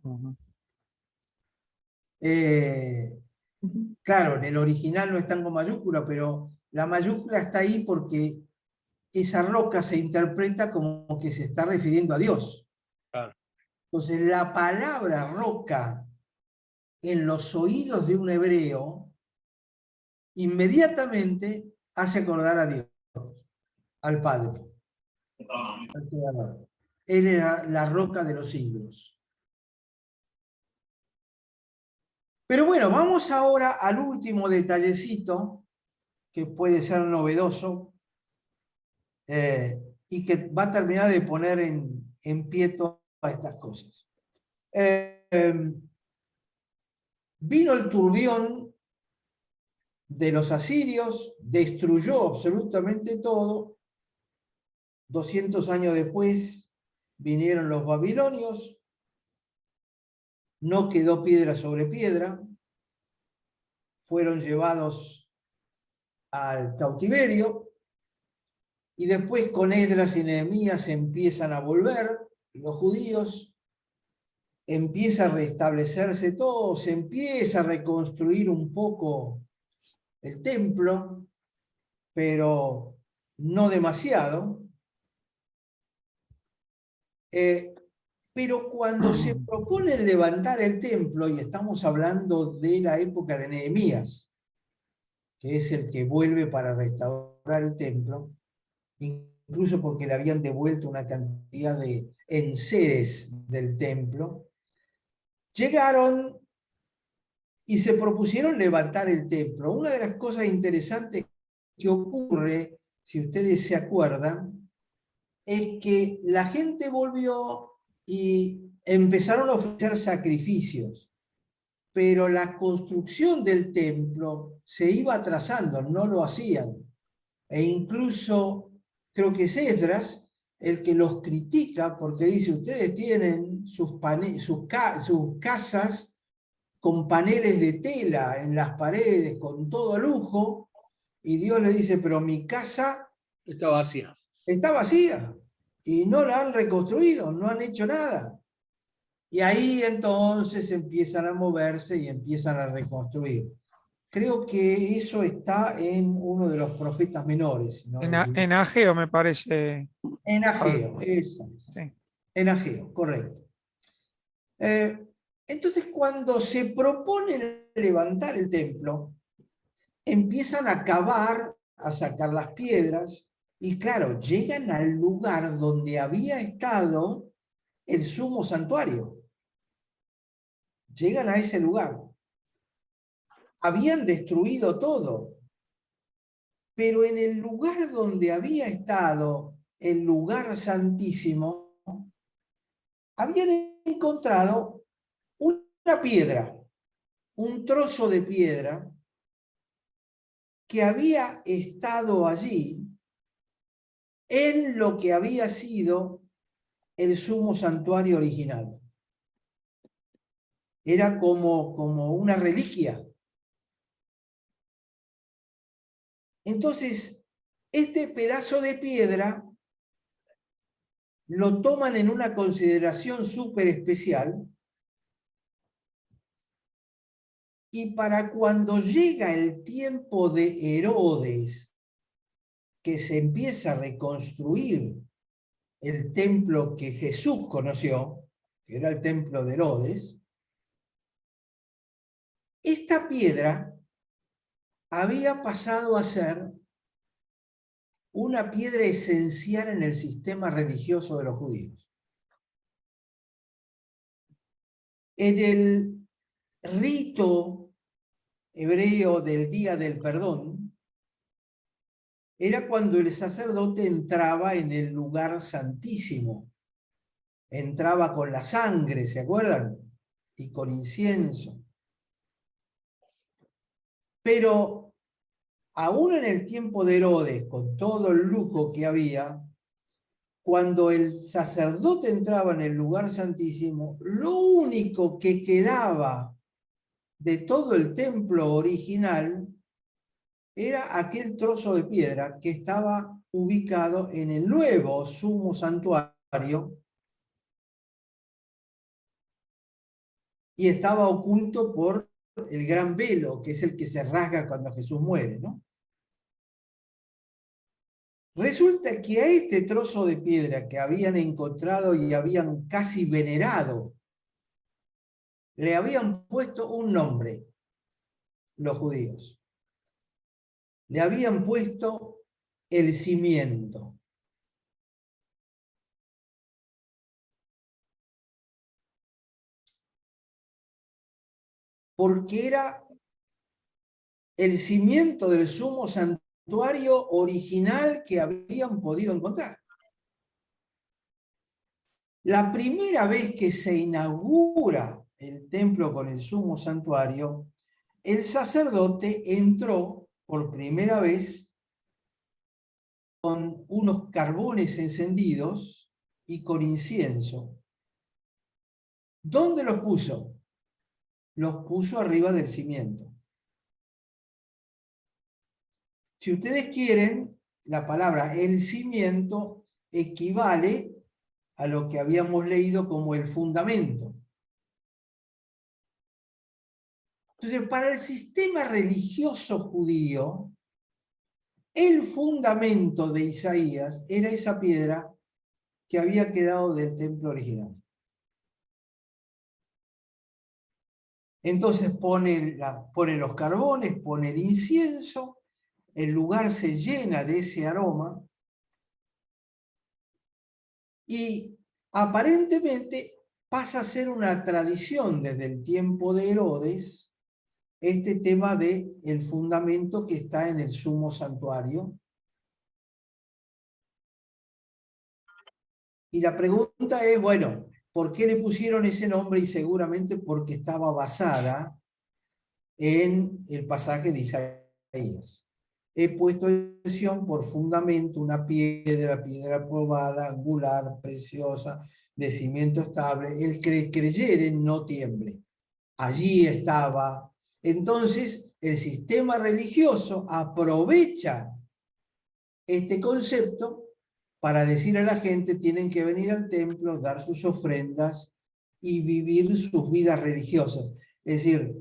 Ujú. Claro, en el original no están con mayúscula, pero la mayúscula está ahí porque esa roca se interpreta como que se está refiriendo a Dios. Claro. Entonces, la palabra roca en los oídos de un hebreo inmediatamente hace acordar a Dios, al Padre, al Creador. Él era la roca de los siglos. Pero bueno, vamos ahora al último detallecito que puede ser novedoso y que va a terminar de poner en pie todas estas cosas. Vino el turbión de los asirios, destruyó absolutamente todo. 200 años después vinieron los babilonios, no quedó piedra sobre piedra, fueron llevados al cautiverio, y después con Esdras y Nehemías empiezan a volver los judíos, empieza a restablecerse todo, se empieza a reconstruir un poco el templo, pero no demasiado. Pero cuando se propone levantar el templo, y estamos hablando de la época de Nehemías, que es el que vuelve para restaurar el templo, incluso porque le habían devuelto una cantidad de enseres del templo, llegaron y se propusieron levantar el templo. Una de las cosas interesantes que ocurre, si ustedes se acuerdan, es que la gente volvió y empezaron a ofrecer sacrificios, pero la construcción del templo se iba atrasando, no lo hacían. E incluso creo que es Esdras el que los critica porque dice, ustedes tienen sus casas con paneles de tela en las paredes, con todo lujo, y Dios le dice, pero mi casa Está vacía. está vacía y no la han reconstruido, no han hecho nada. Y ahí entonces empiezan a moverse y empiezan a reconstruir. Creo que eso está en uno de los profetas menores. Si no me equivoco. En Ageo me parece. En Ageo, eso. Sí. En Ageo, correcto. Entonces, cuando se propone levantar el templo, empiezan a cavar, a sacar las piedras, y claro, llegan al lugar donde había estado el sumo santuario. Llegan a ese lugar. Habían destruido todo, pero en el lugar donde había estado el lugar santísimo, habían encontrado una piedra, un trozo de piedra que había estado allí en lo que había sido el sumo santuario original. Era como una reliquia. Entonces, este pedazo de piedra lo toman en una consideración súper especial, y para cuando llega el tiempo de Herodes, que se empieza a reconstruir el templo que Jesús conoció, que era el templo de Herodes, esta piedra había pasado a ser una piedra esencial en el sistema religioso de los judíos. En el rito hebreo del Día del Perdón era cuando el sacerdote entraba en el lugar santísimo. Entraba con la sangre, ¿se acuerdan? Y con incienso. Pero aún en el tiempo de Herodes, con todo el lujo que había, cuando el sacerdote entraba en el lugar santísimo, lo único que quedaba de todo el templo original era aquel trozo de piedra que estaba ubicado en el nuevo sumo santuario y estaba oculto por el gran velo, que es el que se rasga cuando Jesús muere, ¿no? Resulta que a este trozo de piedra que habían encontrado y habían casi venerado, le habían puesto un nombre, los judíos. Le habían puesto el cimiento. Porque era el cimiento del sumo santuario original que habían podido encontrar. La primera vez que se inaugura el templo con el sumo santuario, el sacerdote entró por primera vez con unos carbones encendidos y con incienso. ¿Dónde los puso? Los puso arriba del cimiento. Si ustedes quieren, la palabra el cimiento equivale a lo que habíamos leído como el fundamento. Entonces, para el sistema religioso judío, el fundamento de Isaías era esa piedra que había quedado del templo original. Entonces pone los carbones, pone el incienso, el lugar se llena de ese aroma y aparentemente pasa a ser una tradición desde el tiempo de Herodes este tema del fundamento que está en el sumo santuario. Y la pregunta es, bueno, ¿por qué le pusieron ese nombre? Y seguramente porque estaba basada en el pasaje de Isaías. He puesto en Sión por fundamento una piedra probada, angular, preciosa, de cimiento estable. El que creyere no tiemble. Allí estaba. Entonces, el sistema religioso aprovecha este concepto para decir a la gente, tienen que venir al templo, dar sus ofrendas y vivir sus vidas religiosas. Es decir,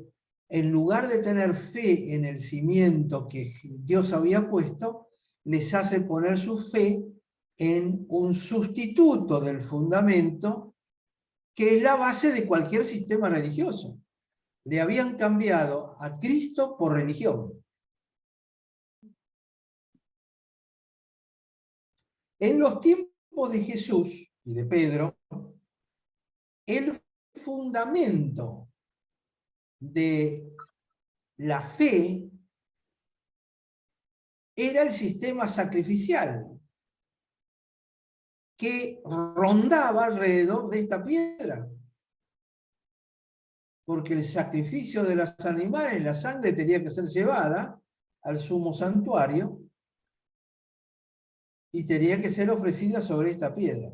en lugar de tener fe en el cimiento que Dios había puesto, les hace poner su fe en un sustituto del fundamento que es la base de cualquier sistema religioso. Le habían cambiado a Cristo por religión. En los tiempos de Jesús y de Pedro, el fundamento de la fe era el sistema sacrificial que rondaba alrededor de esta piedra. Porque el sacrificio de los animales, la sangre tenía que ser llevada al sumo santuario y tenía que ser ofrecida sobre esta piedra.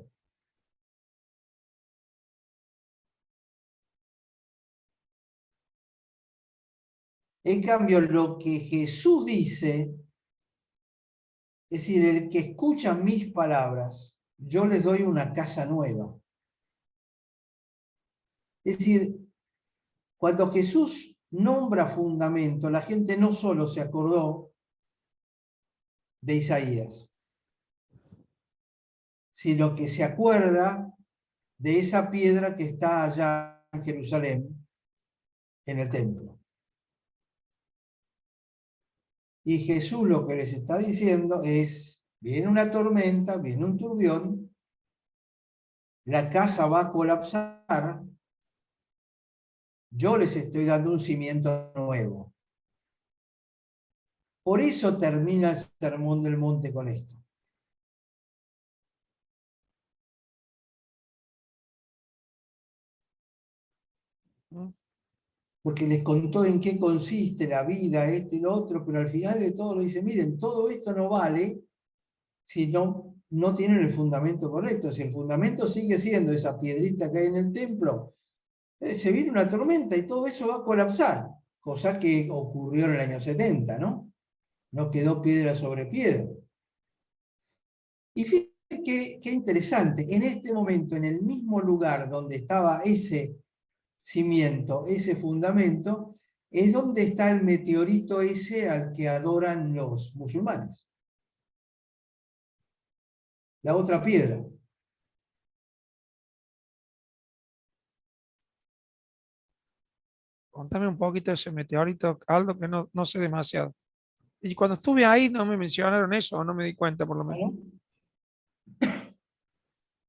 En cambio, lo que Jesús dice, es decir, el que escucha mis palabras, yo les doy una casa nueva. Es decir, cuando Jesús nombra fundamento, la gente no solo se acordó de Isaías, sino que se acuerda de esa piedra que está allá en Jerusalén, en el templo. Y Jesús lo que les está diciendo es, viene una tormenta, viene un turbión, la casa va a colapsar, Yo les estoy dando un cimiento nuevo. Por eso termina el Sermón del Monte con esto. Porque les contó en qué consiste la vida, este y lo otro, pero al final de todo le dice, miren, todo esto no vale si no tienen el fundamento correcto. Si el fundamento sigue siendo esa piedrita que hay en el templo, se viene una tormenta y todo eso va a colapsar, cosa que ocurrió en el año 70, ¿no? No quedó piedra sobre piedra. Y fíjense qué interesante, en este momento, en el mismo lugar donde estaba ese cimiento, ese fundamento, es donde está el meteorito ese al que adoran los musulmanes. La otra piedra. Contame un poquito de ese meteorito, Aldo, que no sé demasiado. Y cuando estuve ahí no me mencionaron eso, o no me di cuenta por lo menos. ¿No?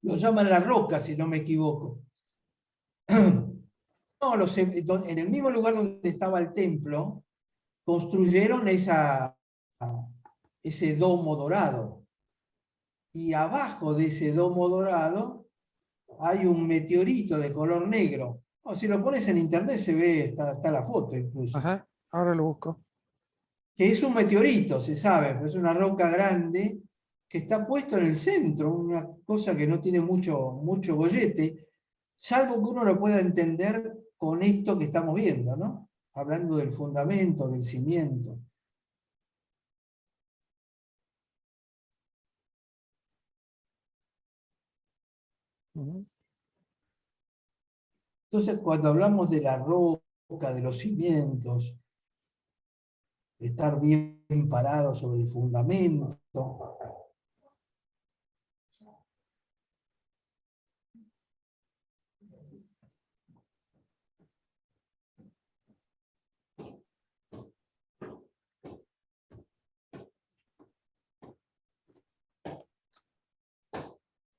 Lo llaman la roca, si no me equivoco. No, en el mismo lugar donde estaba el templo, construyeron ese domo dorado. Y abajo de ese domo dorado hay un meteorito de color negro. O si lo pones en internet se ve, está la foto incluso. Ajá, ahora lo busco. Que es un meteorito, se sabe, pero es una roca grande que está puesto en el centro, una cosa que no tiene mucho gollete, salvo que uno lo pueda entender con esto que estamos viendo, ¿no? Hablando del fundamento, del cimiento. Entonces, cuando hablamos de la roca, de los cimientos, de estar bien parado sobre el fundamento,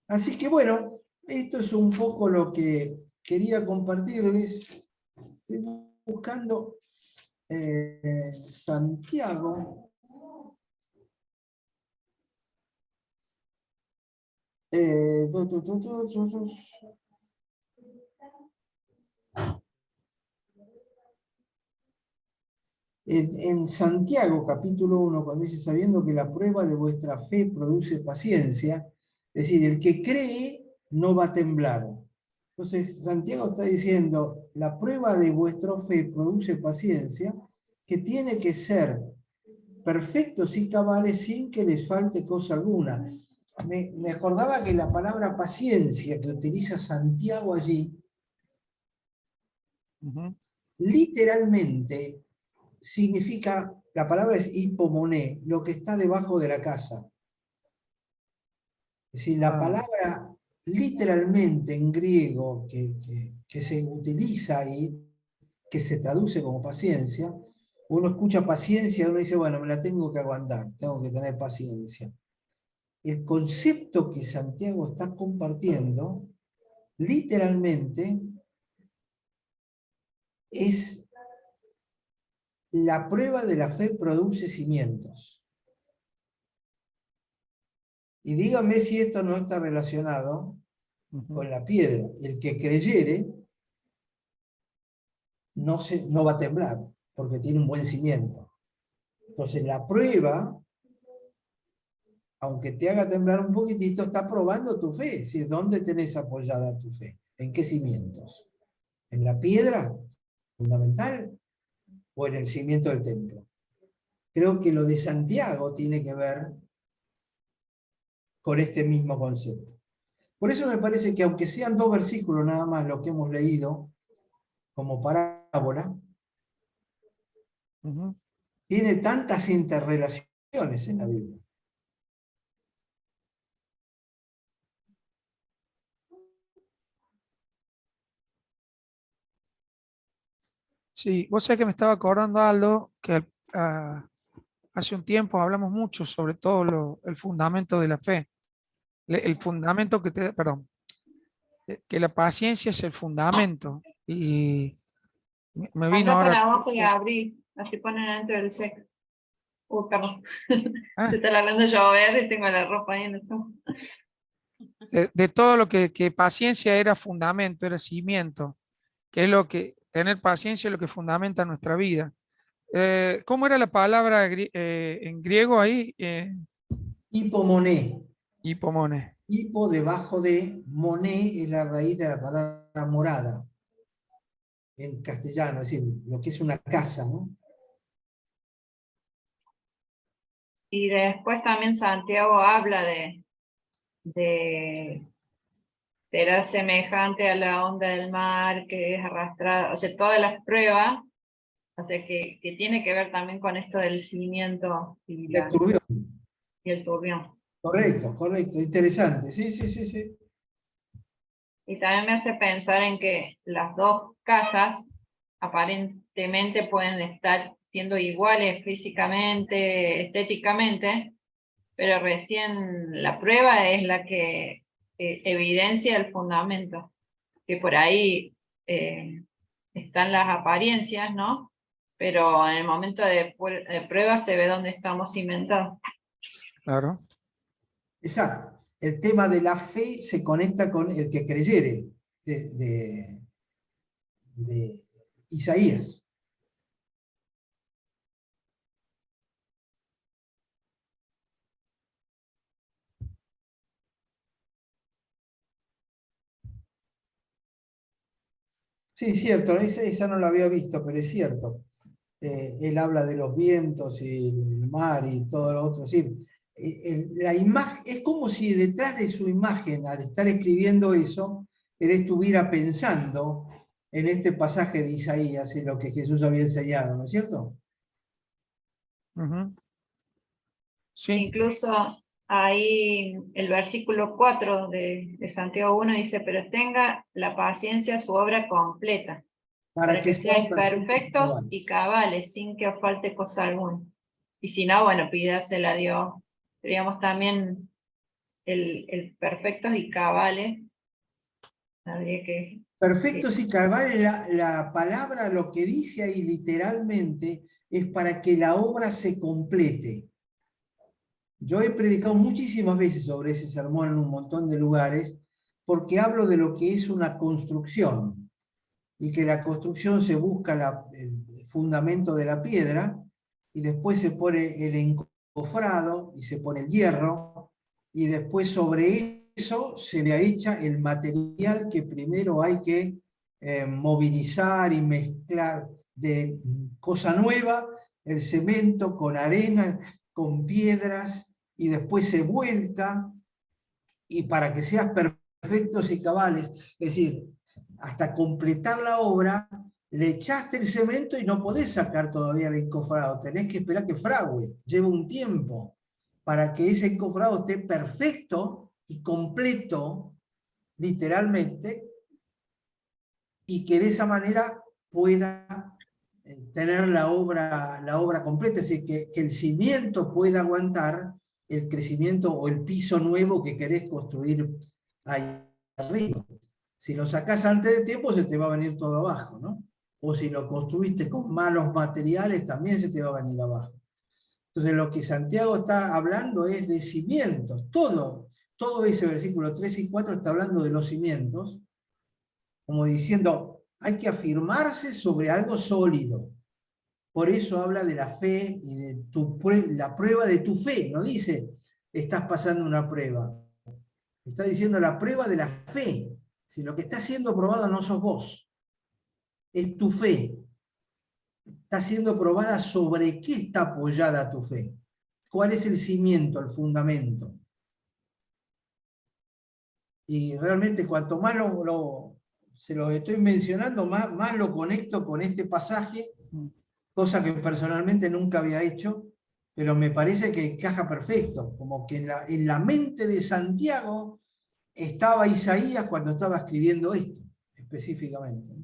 así que bueno, esto es un poco lo que quería compartirles. Estoy buscando Santiago. Eh, tu, tu, tu, tu, tu, tu. En Santiago, capítulo 1, cuando dice, sabiendo que la prueba de vuestra fe produce paciencia, es decir, el que cree no va a temblar. Entonces, Santiago está diciendo, la prueba de vuestra fe produce paciencia, que tiene que ser perfectos y cabales sin que les falte cosa alguna. Me acordaba que la palabra paciencia que utiliza Santiago allí, literalmente significa, la palabra es hipomoné, lo que está debajo de la casa. Es decir, la palabra literalmente en griego que se utiliza ahí, que se traduce como paciencia, uno escucha paciencia y uno dice, bueno, me la tengo que aguantar, tengo que tener paciencia. El concepto que Santiago está compartiendo, literalmente, es la prueba de la fe produce cimientos. Y dígame si esto no está relacionado con la piedra. El que creyere no va a temblar, porque tiene un buen cimiento. Entonces la prueba, aunque te haga temblar un poquitito, está probando tu fe. Si es ¿dónde tenés apoyada tu fe? ¿En qué cimientos? ¿En la piedra fundamental o en el cimiento del templo? Creo que lo de Santiago tiene que ver con este mismo concepto. Por eso me parece que aunque sean 2 versículos nada más lo que hemos leído como parábola, tiene tantas interrelaciones en la Biblia. Sí, vos sabés que me estaba acordando, Aldo, que hace un tiempo hablamos mucho sobre todo el fundamento de la fe. El fundamento perdón, que la paciencia es el fundamento. Y Me vino Anda para ahora. abajo y abrí, así ponen dentro del seco. Perdón. Ah, Se está largando a llover y tengo la ropa ahí en el todo. de todo lo que paciencia era fundamento, era cimiento, que es lo que, tener paciencia es lo que fundamenta nuestra vida. ¿Cómo era la palabra en griego ahí? Hipomoné. Hipomone. Hipo debajo de moné es la raíz de la palabra morada en castellano, es decir, lo que es una casa, ¿no? Y después también Santiago habla de será semejante a la onda del mar que es arrastrada, o sea, todas las pruebas, o sea, que tiene que ver también con esto del cimiento Y el turbión. y el turbión. Correcto, correcto, interesante. Sí, sí, sí, sí. Y también me hace pensar en que las dos casas aparentemente pueden estar siendo iguales físicamente, estéticamente, pero recién la prueba es la que evidencia el fundamento, que por ahí están las apariencias, ¿no? Pero en el momento de prueba se ve dónde estamos cimentados. Claro. Exacto. El tema de la fe se conecta con el que creyere de Isaías. Sí, cierto, esa no la había visto, pero es cierto. Él habla de los vientos y el mar y todo lo otro. Es decir, la imagen, es como si detrás de su imagen, al estar escribiendo eso, él estuviera pensando en este pasaje de Isaías, en lo que Jesús había enseñado, ¿no es cierto? Ujú. Sí, Incluso ahí el versículo 4 de Santiago 1 dice, pero tenga la paciencia su obra completa, Para para que que sean seáis perfectos y perfectos cabales. y cabales, sin que os falte cosa alguna. Y si no, bueno, pídasela a Dios. Teníamos también el perfectos y cabales. Habría que- Perfectos y cabales, la palabra lo que dice ahí literalmente es para que la obra se complete. Yo he predicado muchísimas veces sobre ese sermón en un montón de lugares, porque hablo de lo que es una construcción, y que la construcción se busca el fundamento de la piedra, y después se pone el encofrado, y se pone el hierro, y después sobre eso se le echa el material que primero hay que movilizar y mezclar de cosa nueva, el cemento con arena, con piedras, y después se vuelca, y para que seas perfectos y cabales, es decir, hasta completar la obra, le echaste el cemento y no podés sacar todavía el encofrado, tenés que esperar que frague, lleva un tiempo, para que ese encofrado esté perfecto y completo, literalmente, y que de esa manera pueda tener la obra completa, es decir, que el cimiento pueda aguantar el crecimiento o el piso nuevo que querés construir ahí arriba. Si lo sacás antes de tiempo, se te va a venir todo abajo, ¿no? O si lo construiste con malos materiales, también se te va a venir abajo. Entonces, lo que Santiago está hablando es de cimientos. Todo ese versículo 3 y 4 está hablando de los cimientos, como diciendo, hay que afirmarse sobre algo sólido. Por eso habla de la fe y de la prueba de tu fe. No dice, estás pasando una prueba. Está diciendo la prueba de la fe. Si lo que está siendo probado no sos vos, es tu fe. Está siendo probada sobre qué está apoyada tu fe. ¿Cuál es el cimiento, el fundamento? Y realmente cuanto más se lo estoy mencionando, más lo conecto con este pasaje, cosa que personalmente nunca había hecho, pero me parece que encaja perfecto, como que en la mente de Santiago estaba Isaías cuando estaba escribiendo esto, específicamente.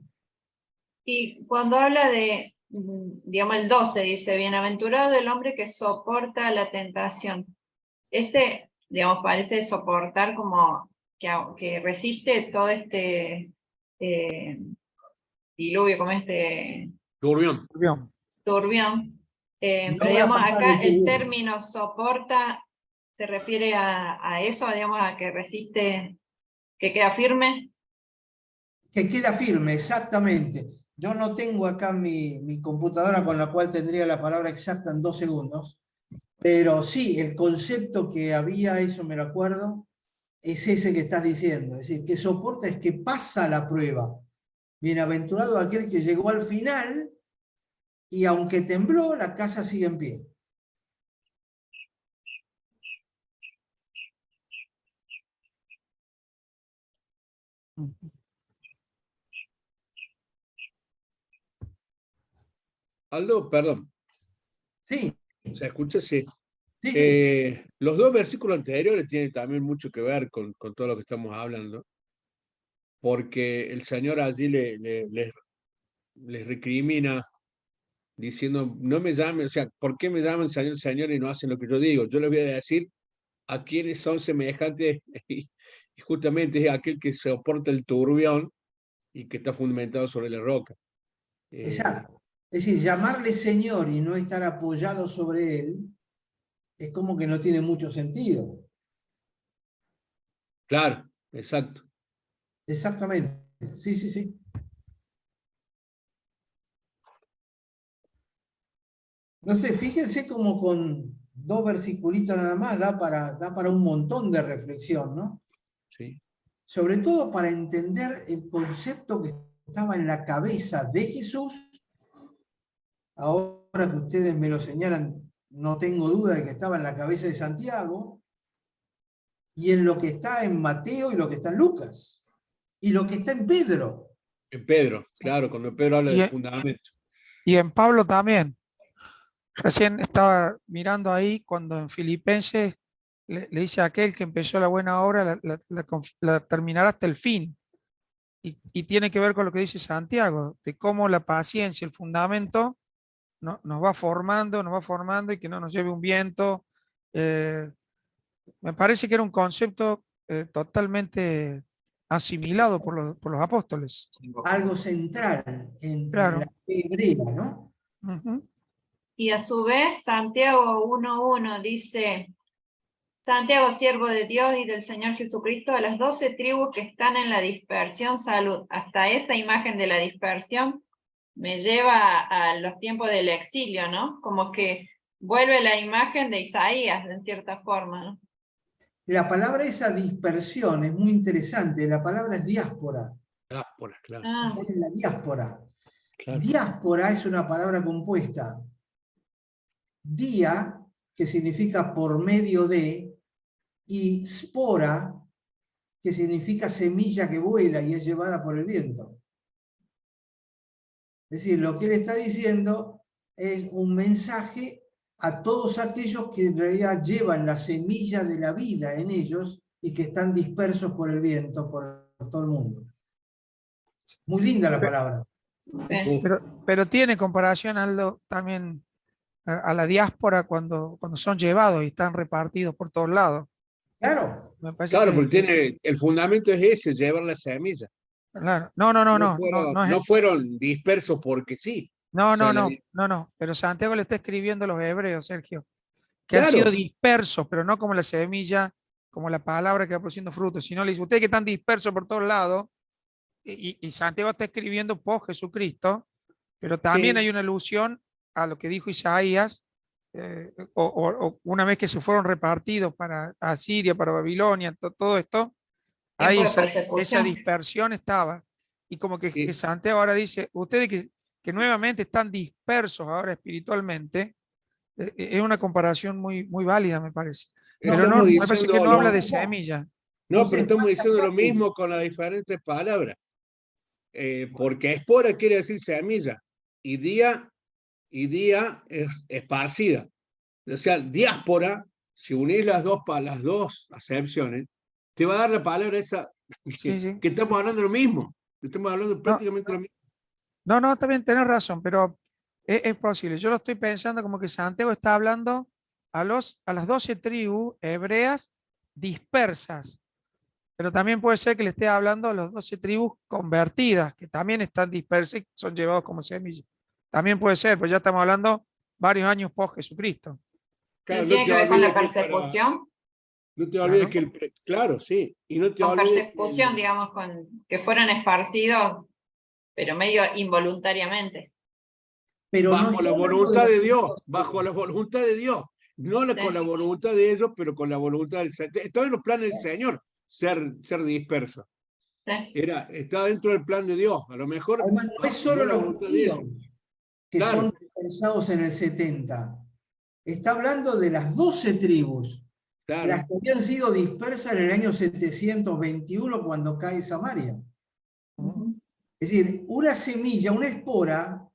Y cuando habla de, digamos, el 12 dice, bienaventurado el hombre que soporta la tentación. Digamos, parece soportar como que resiste todo este diluvio, como este Turbión. Bien. turbión. Pero Logra digamos, pasar acá el el turbión. término soporta se refiere a eso, digamos, a que resiste, que queda firme. Que queda firme, exactamente. Yo no tengo acá mi computadora con la cual tendría la palabra exacta en 2 segundos, pero sí, el concepto que había, eso me lo acuerdo, es ese que estás diciendo. Es decir, que soporta es que pasa la prueba. Bienaventurado aquel que llegó al final y aunque tembló, la casa sigue en pie. Aldo, perdón, Sí, ¿se escucha? Sí. sí, sí. Los dos versículos anteriores tienen también mucho que ver con todo lo que estamos hablando, porque el Señor allí les recrimina diciendo, no me llamen, o sea, ¿por qué me llaman Señor, Señor y no hacen lo que yo digo? Yo les voy a decir a quienes son semejantes y justamente es aquel que soporta el turbión y que está fundamentado sobre la roca. Exacto. Es decir, llamarle Señor y no estar apoyado sobre él es como que no tiene mucho sentido. Claro, exacto. Exactamente. Sí, sí, sí. No sé, fíjense como con 2 versiculitos nada más da para un montón de reflexión, ¿no? Sí. Sobre todo para entender el concepto que estaba en la cabeza de Jesús. Ahora que ustedes me lo señalan, no tengo duda de que estaba en la cabeza de Santiago, y en lo que está en Mateo y lo que está en Lucas, y lo que está en Pedro. En Pedro, claro, cuando Pedro habla Y, del en- fundamento. y en Pablo también. Recién estaba mirando ahí cuando en Filipenses le dice a aquel que empezó la buena obra, la terminará hasta el fin. Y tiene que ver con lo que dice Santiago, de cómo la paciencia, el fundamento, nos va formando y que no nos lleve un viento. Eh, Me parece que era un concepto totalmente asimilado por los apóstoles. Algo central en la Claro. fe hebrea, ¿no? Ujú. Y a su vez, Santiago 1:1 dice, Santiago, siervo de Dios y del Señor Jesucristo, a las 12 tribus que están en la dispersión, salud. Hasta esa imagen de la dispersión me lleva a los tiempos del exilio, ¿no? Como que vuelve la imagen de Isaías, en cierta forma, ¿no? La palabra esa dispersión es muy interesante. La palabra es diáspora. Diáspora, claro, Ah, Están en la diáspora. claro. Diáspora es una palabra compuesta. Día, que significa por medio de, y spora, que significa semilla que vuela y es llevada por el viento. Es decir, lo que él está diciendo es un mensaje a todos aquellos que en realidad llevan la semilla de la vida en ellos y que están dispersos por el viento, por todo el mundo. Muy linda la Pe- palabra. sí. pero tiene comparación, Aldo, también a la diáspora cuando son llevados y están repartidos por todos lados. Claro, Me parece Claro, porque tiene, el fundamento es ese, llevar la semilla. claro. No, no, no, No no, no, fueron, no es, no fueron dispersos porque sí. no, O sea, no, no, no, no. Pero Santiago le está escribiendo a los hebreos, Sergio, que han sido claro, dispersos, pero no como la semilla, como la palabra que va produciendo frutos, sino le dice, ustedes que están dispersos por todos lados, y Santiago está escribiendo por Jesucristo, pero también hay sí, una alusión a lo que dijo Isaías, o una vez que se fueron repartidos para Asiria, para Babilonia, todo esto, ahí Tiempo de esa persecución. dispersión estaba. Y como que y, Santiago ahora dice, ustedes que nuevamente están dispersos ahora espiritualmente, es una comparación muy, muy válida, me parece. Pero no, estamos me parece que diciendo no lo, habla más de allá. semilla. no, pero José, estamos más diciendo allá lo de, mismo con las diferentes palabras. Porque espora quiere decir semilla y día es esparcida. O sea, diáspora, si unís las dos acepciones, te va a dar la palabra esa Sí, sí. que estamos hablando de lo mismo. Estamos hablando No, prácticamente lo mismo. no, no, también tenés razón, pero es posible. Yo lo estoy pensando como que Santiago está hablando a las 12 tribus hebreas dispersas, Pero también puede ser que le esté hablando a los 12 tribus convertidas, que también están dispersas y son llevados como semillas. También puede ser, pues ya estamos hablando varios años post Jesucristo. Claro, ¿Y no tiene te que ver con la olvides que persecución? no te olvides Claro. que claro, sí, y no te Con olvides que persecución, digamos, con que fueron esparcidos, pero medio involuntariamente. Pero no bajo está la hablando de voluntad los de Dios, judíos bajo solo. la voluntad de Dios, no con la Sí. voluntad de ellos, pero con la voluntad del Señor. Estaba en los planes del Señor ser disperso. Sí. Está dentro del plan de Dios, a lo mejor Además, no es no solo la los voluntad de judíos ellos. que Claro, son dispersados en el 70. Está hablando de las 12 tribus, las claro, que habían sido dispersas en el año 721 cuando cae Samaria. Ujú. Es decir, una semilla, una espora,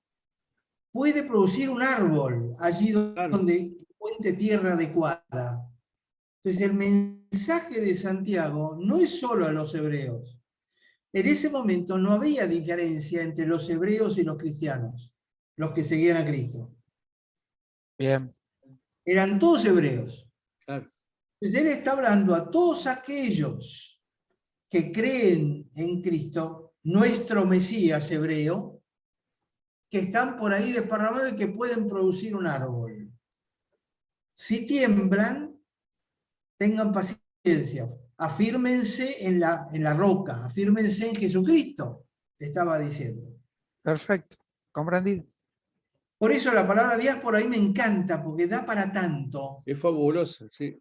puede producir un árbol allí claro. donde encuentre tierra adecuada. Entonces, el mensaje de Santiago no es solo a los hebreos. En ese momento no había diferencia entre los hebreos y los cristianos, los que seguían a Cristo. Bien. Eran todos hebreos. Claro. Entonces, él está hablando a todos aquellos que creen en Cristo, nuestro Mesías hebreo, que están por ahí desparramados y que pueden producir un árbol. Si tiemblan, tengan paciencia, afírmense en la roca, afírmense en Jesucristo, estaba diciendo. Perfecto. Comprendido. Por eso la palabra diáspora ahí me encanta, porque da para tanto. Es fabuloso, sí.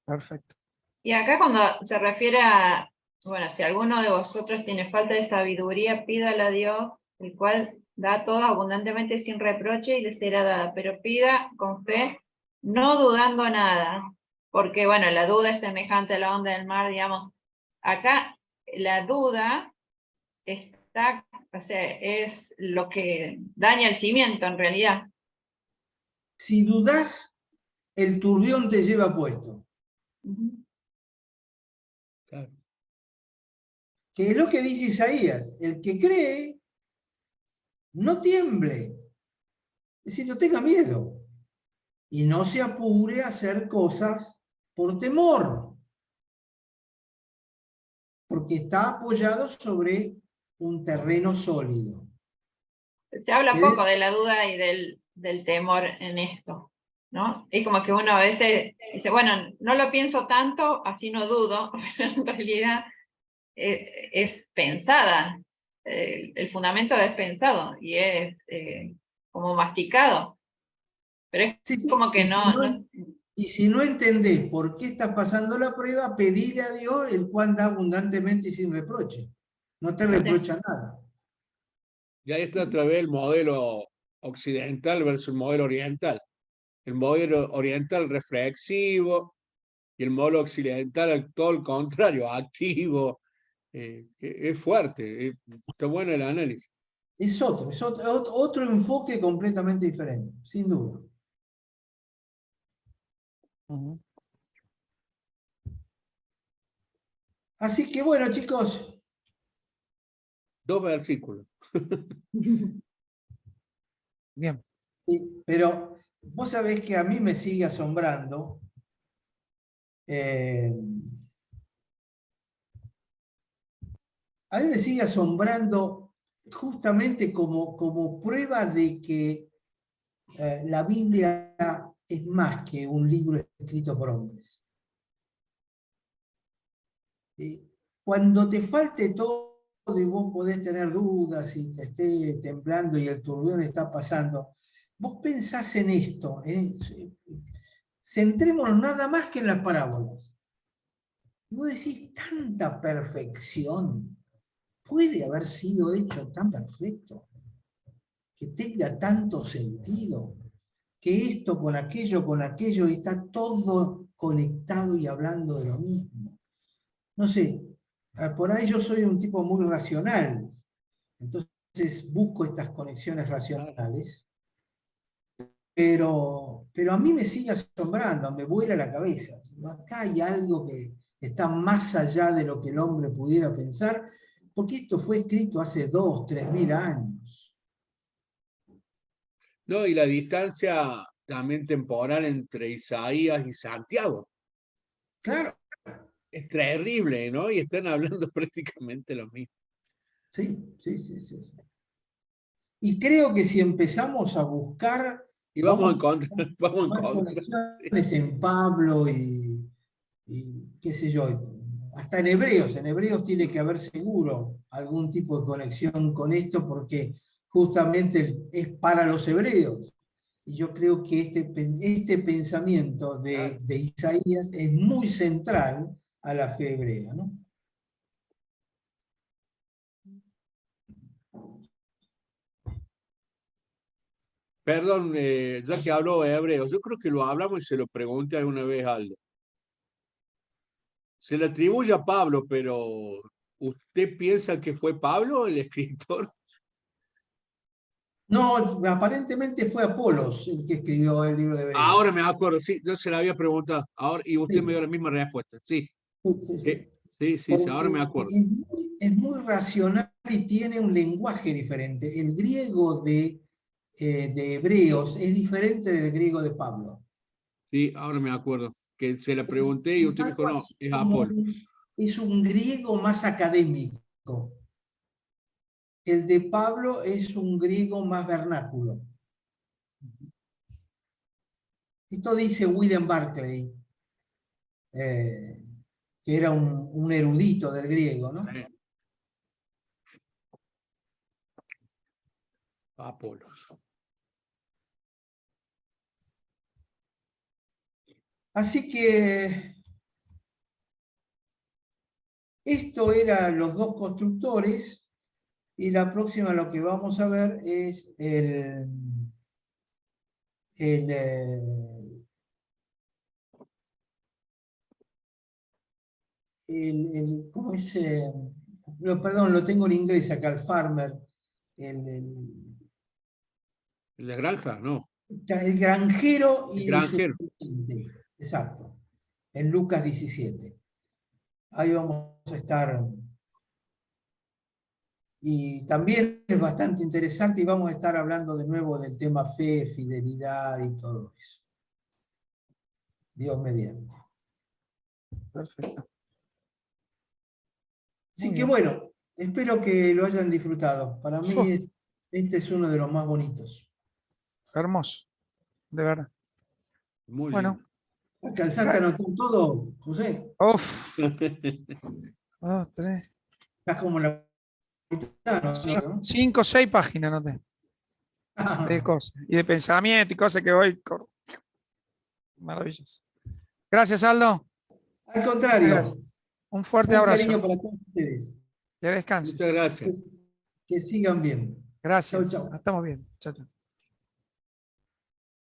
Perfecto. Y acá cuando se refiere a, bueno, si alguno de vosotros tiene falta de sabiduría, pídala a Dios, el cual da todo abundantemente sin reproche y le será dada, pero pida con fe, no dudando nada, porque bueno, la duda es semejante a la onda del mar, digamos. Acá la duda está, o sea, es lo que daña el cimiento en realidad. Si dudás, el turbión te lleva puesto. Ujú. Claro. Que es lo que dice Isaías, el que cree, no tiemble. Es decir, no tenga miedo. Y no se apure a hacer cosas por temor. Porque está apoyado sobre un terreno sólido. Se habla Que poco de la duda y del temor en esto, ¿no? Es como que uno a veces dice, bueno, no lo pienso tanto, así no dudo, pero en realidad es pensada, el fundamento es pensado y es como masticado, pero es sí, sí. como que no. Y si no entendés por qué está pasando la prueba, pedile a Dios, el cual da abundantemente y sin reproche. No te reprocha nada. Y ahí está otra vez el modelo occidental versus el modelo oriental. El modelo oriental reflexivo y el modelo occidental todo el contrario, activo. Es fuerte, está bueno el análisis. Es otro enfoque completamente diferente, sin duda. Ujú. Así que bueno, chicos, 2 versículos. Bien. pero vos sabés que a mí me sigue asombrando a mí me sigue asombrando justamente como prueba de que la Biblia es más que un libro escrito por hombres. Cuando te falte todo y vos podés tener dudas y te esté temblando y el turbión está pasando, vos pensás en esto, centrémonos nada más que en las parábolas. Y vos decís, tanta perfección puede haber sido hecho tan perfecto, que tenga tanto sentido, que esto con aquello, y está todo conectado y hablando de lo mismo. No sé, por ahí yo soy un tipo muy racional, entonces busco estas conexiones racionales, pero a mí me sigue asombrando, me vuela la cabeza. Acá hay algo que está más allá de lo que el hombre pudiera pensar, porque esto fue escrito hace 2.000, 3.000 años. No, y la distancia también temporal entre Isaías y Santiago. Claro, Es terrible, ¿no? Y están hablando prácticamente lo mismo. sí, sí, sí, sí. Y creo que si empezamos a buscar, Y vamos a vamos a encontrar, encontrar vamos a más encontrar. Sí. conexiones en Pablo y qué sé yo, hasta en Hebreos tiene que haber seguro algún tipo de conexión con esto porque justamente es para los hebreos. Y yo creo que este pensamiento de Isaías es muy central a la fe hebrea, ¿no? Perdón, ya que hablo de Hebreos, yo creo que lo hablamos y se lo pregunté alguna vez a Aldo. Se le atribuye a Pablo, pero ¿usted piensa que fue Pablo el escritor? No, aparentemente fue Apolos el que escribió el libro de Hebreos. Ahora me acuerdo, sí, yo se la había preguntado. Ahora, y usted me dio Sí, la misma respuesta. Sí, sí, sí, sí, sí. sí, sí, sí, ahora me Porque acuerdo. es muy racional y tiene un lenguaje diferente. El griego de Hebreos es diferente del griego de Pablo. Sí, ahora me acuerdo. Que se la Es, pregunté y es usted me dijo, algo no, así es como Apolo. es un griego más académico. El de Pablo es un griego más vernáculo. Esto dice William Barclay, que era un erudito del griego, ¿no? Sí, Apolos. Así que esto eran los dos constructores y la próxima lo que vamos a ver es el, ¿cómo es? Perdón, lo tengo en inglés acá, el farmer, el, ¿El de granja? No, el granjero el y su granjero. sirviente. Exacto, en Lucas 17. Ahí vamos a estar. Y también es bastante interesante y vamos a estar hablando de nuevo del tema fe, fidelidad y todo eso. Dios mediante. Perfecto. Muy Así que bien. bueno, espero que lo hayan disfrutado. Para mí Uf, este es uno de los más bonitos. hermoso, de verdad. Muy Bueno, lindo. ¿Alcanzaste a anotar todo, José? uf, 2, 3, Estás como en la mitad, ¿no? 5, 6 páginas, no te, de cosas. Y de pensamiento y cosas que voy. Maravilloso. Gracias, Aldo. Al Muchas contrario, gracias. Un fuerte un cariño abrazo. para todos ustedes. Que Muchas descanses. gracias. Que sigan bien. Chau, Gracias. chau. Estamos bien. Chao, chao.